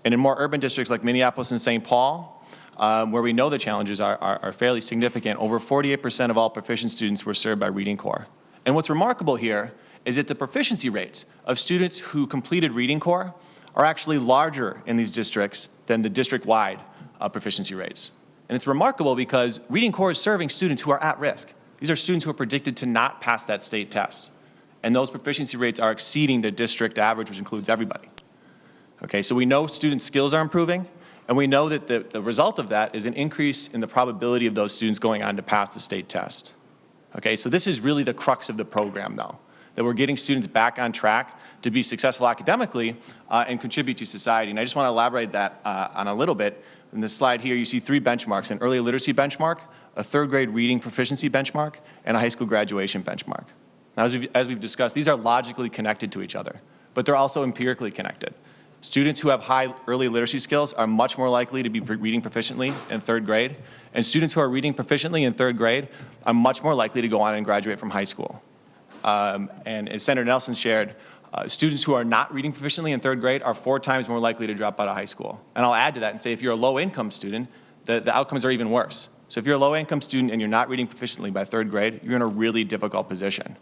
And in more urban districts like Minneapolis and St. Paul, where we know the challenges are fairly significant, over 48% of all proficient students were served by Reading Corps. And what's remarkable here is that the proficiency rates of students who completed Reading Corps are actually larger in these districts than the district-wide proficiency rates. And it's remarkable because Reading Corps is serving students who are at risk. These are students who are predicted to not pass that state test. And those proficiency rates are exceeding the district average, which includes everybody. Okay, so we know student skills are improving, and we know that the result of that is an increase in the probability of those students going on to pass the state test. Okay, so this is really the crux of the program, though. that we're getting students back on track to be successful academically and contribute to society. And I just want to elaborate that on a little bit. In this slide here, you see 3 benchmarks: an early literacy benchmark, a 3rd grade reading proficiency benchmark, and a high school graduation benchmark. Now, as we've discussed, these are logically connected to each other, but they're also empirically connected. Students who have high early literacy skills are much more likely to be reading proficiently in 3rd grade, and students who are reading proficiently in 3rd grade are much more likely to go on and graduate from high school. And as Senator Nelson shared, students who are not reading proficiently in 3rd grade are 4 times more likely to drop out of high school. And I'll add to that and say if you're a low-income student, the outcomes are even worse. So if you're a low-income student and you're not reading proficiently by 3rd grade, you're in a really difficult position.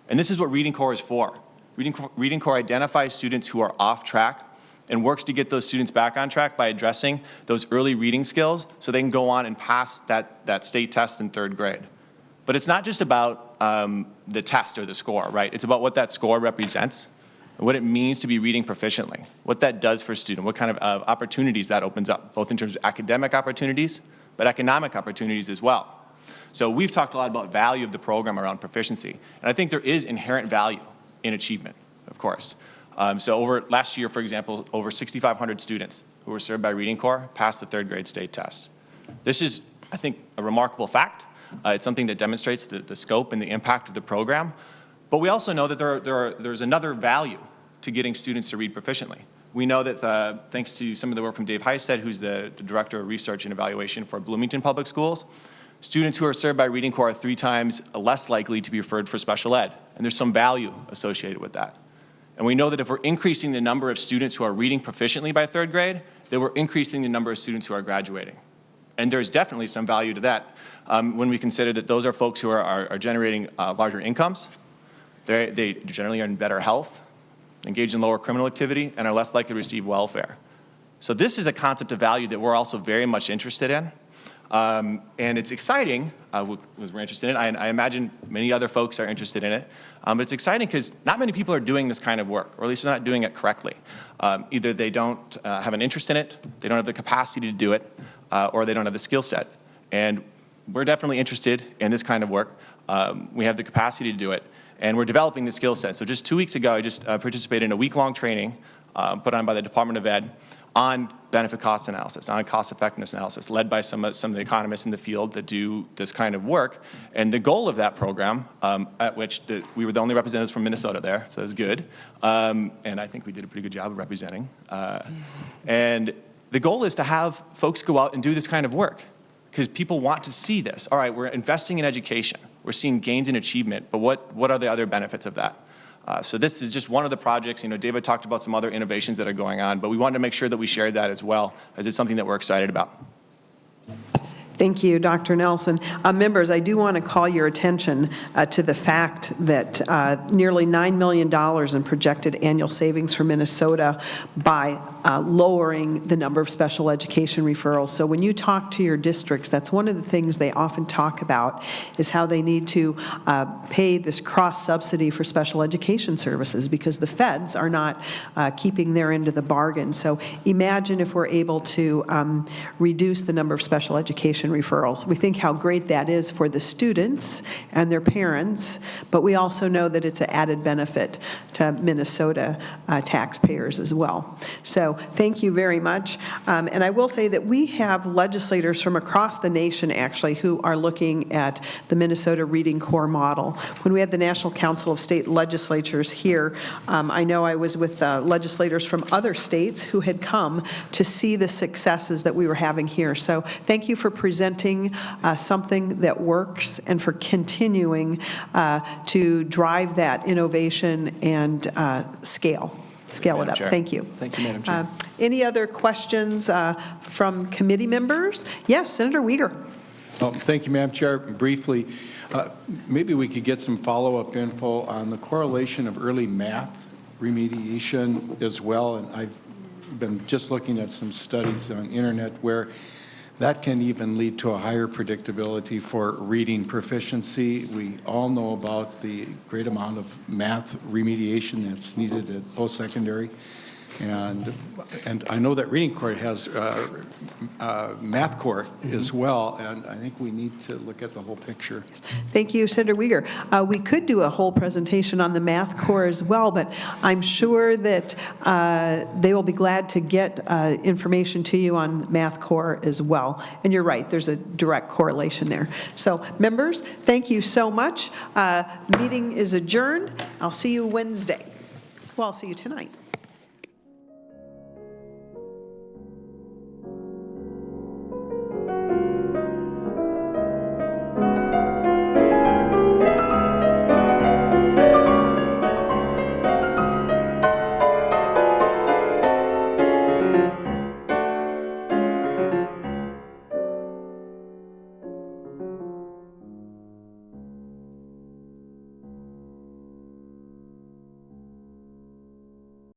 And this is what Reading Corps is for. Reading Corps identifies students who are off track and works to get those students back on track by addressing those early reading skills so they can go on and pass that state test in 3rd grade. But it's not just about the test or the score, right? It's about what that score represents, and what it means to be reading proficiently, what that does for a student, what kind of opportunities that opens up, both in terms of academic opportunities, but economic opportunities as well. So we've talked a lot about value of the program around proficiency, and I think there is inherent value in achievement, of course. So over last year, for example, over 6,500 students who were served by Reading Corps passed the 3rd grade state test. This is, I think, a remarkable fact. It's something that demonstrates the scope and the impact of the program. But we also know that there's another value to getting students to read proficiently. We know that thanks to some of the work from Dave Heisted, who's the Director of Research and Evaluation for Bloomington Public Schools, students who are served by Reading Corps are 3 times less likely to be referred for special ed. And there's some value associated with that. And we know that if we're increasing the number of students who are reading proficiently by 3rd grade, then we're increasing the number of students who are graduating. And there's definitely some value to that when we consider that those are folks who are generating larger incomes. They generally are in better health, engage in lower criminal activity, and are less likely to receive welfare. So this is a concept of value that we're also very much interested in. And it's exciting, because we're interested in it. I imagine many other folks are interested in it. But it's exciting because not many people are doing this kind of work, or at least they're not doing it correctly. Either they don't have an interest in it, they don't have the capacity to do it, or they don't have the skill set. And we're definitely interested in this kind of work. We have the capacity to do it, and we're developing the skill set. So just 2 weeks ago, I just participated in a week-long training put on by the Department of Ed on benefit cost analysis, on cost effectiveness analysis, led by some of the economists in the field that do this kind of work. And the goal of that program, at which we were the only representatives from Minnesota there, so it was good. And I think we did a pretty good job of representing. And the goal is to have folks go out and do this kind of work, because people want to see this. All right, we're investing in education. We're seeing gains in achievement, but what are the other benefits of that? So this is just one of the projects. You know, David talked about some other innovations that are going on, but we wanted to make sure that we shared that as well, as it's something that we're excited about. Thank you, Dr. Nelson. Members, I do want to call your attention to the fact that nearly $9 million in projected annual savings for Minnesota by lowering the number of special education referrals. So when you talk to your districts, that's one of the things they often talk about, is how they need to pay this cross-subsidy for special education services, because the feds are not keeping their end of the bargain. So imagine if we're able to reduce the number of special education referrals. We think how great that is for the students and their parents, but we also know that it's an added benefit to Minnesota taxpayers as well. So thank you very much. And I will say that we have legislators from across the nation, actually, who are looking at the Minnesota Reading Corps model. When we had the National Council of State Legislatures here, I know I was with legislators from other states who had come to see the successes that we were having here. So thank you for presenting something that works and for continuing to drive that innovation and scale it up. Chair. Thank you. Thank you, Madam Chair. Any other questions from committee members? Yes, Senator Uyghur. Thank you, Madam Chair. Briefly, maybe we could get some follow-up info on the correlation of early math remediation as well. And I've been just looking at some studies on internet where that can even lead to a higher predictability for reading proficiency. We all know about the great amount of math remediation that's needed at post-secondary. And I know that Reading Corps has Math Corps as well, and I think we need to look at the whole picture. Thank you, Senator Uyghur. We could do a whole presentation on the Math Corps as well, but I'm sure that they will be glad to get information to you on Math Corps as well. And you're right, there's a direct correlation there. So members, thank you so much. Meeting is adjourned. I'll see you Wednesday. Well, I'll see you tonight.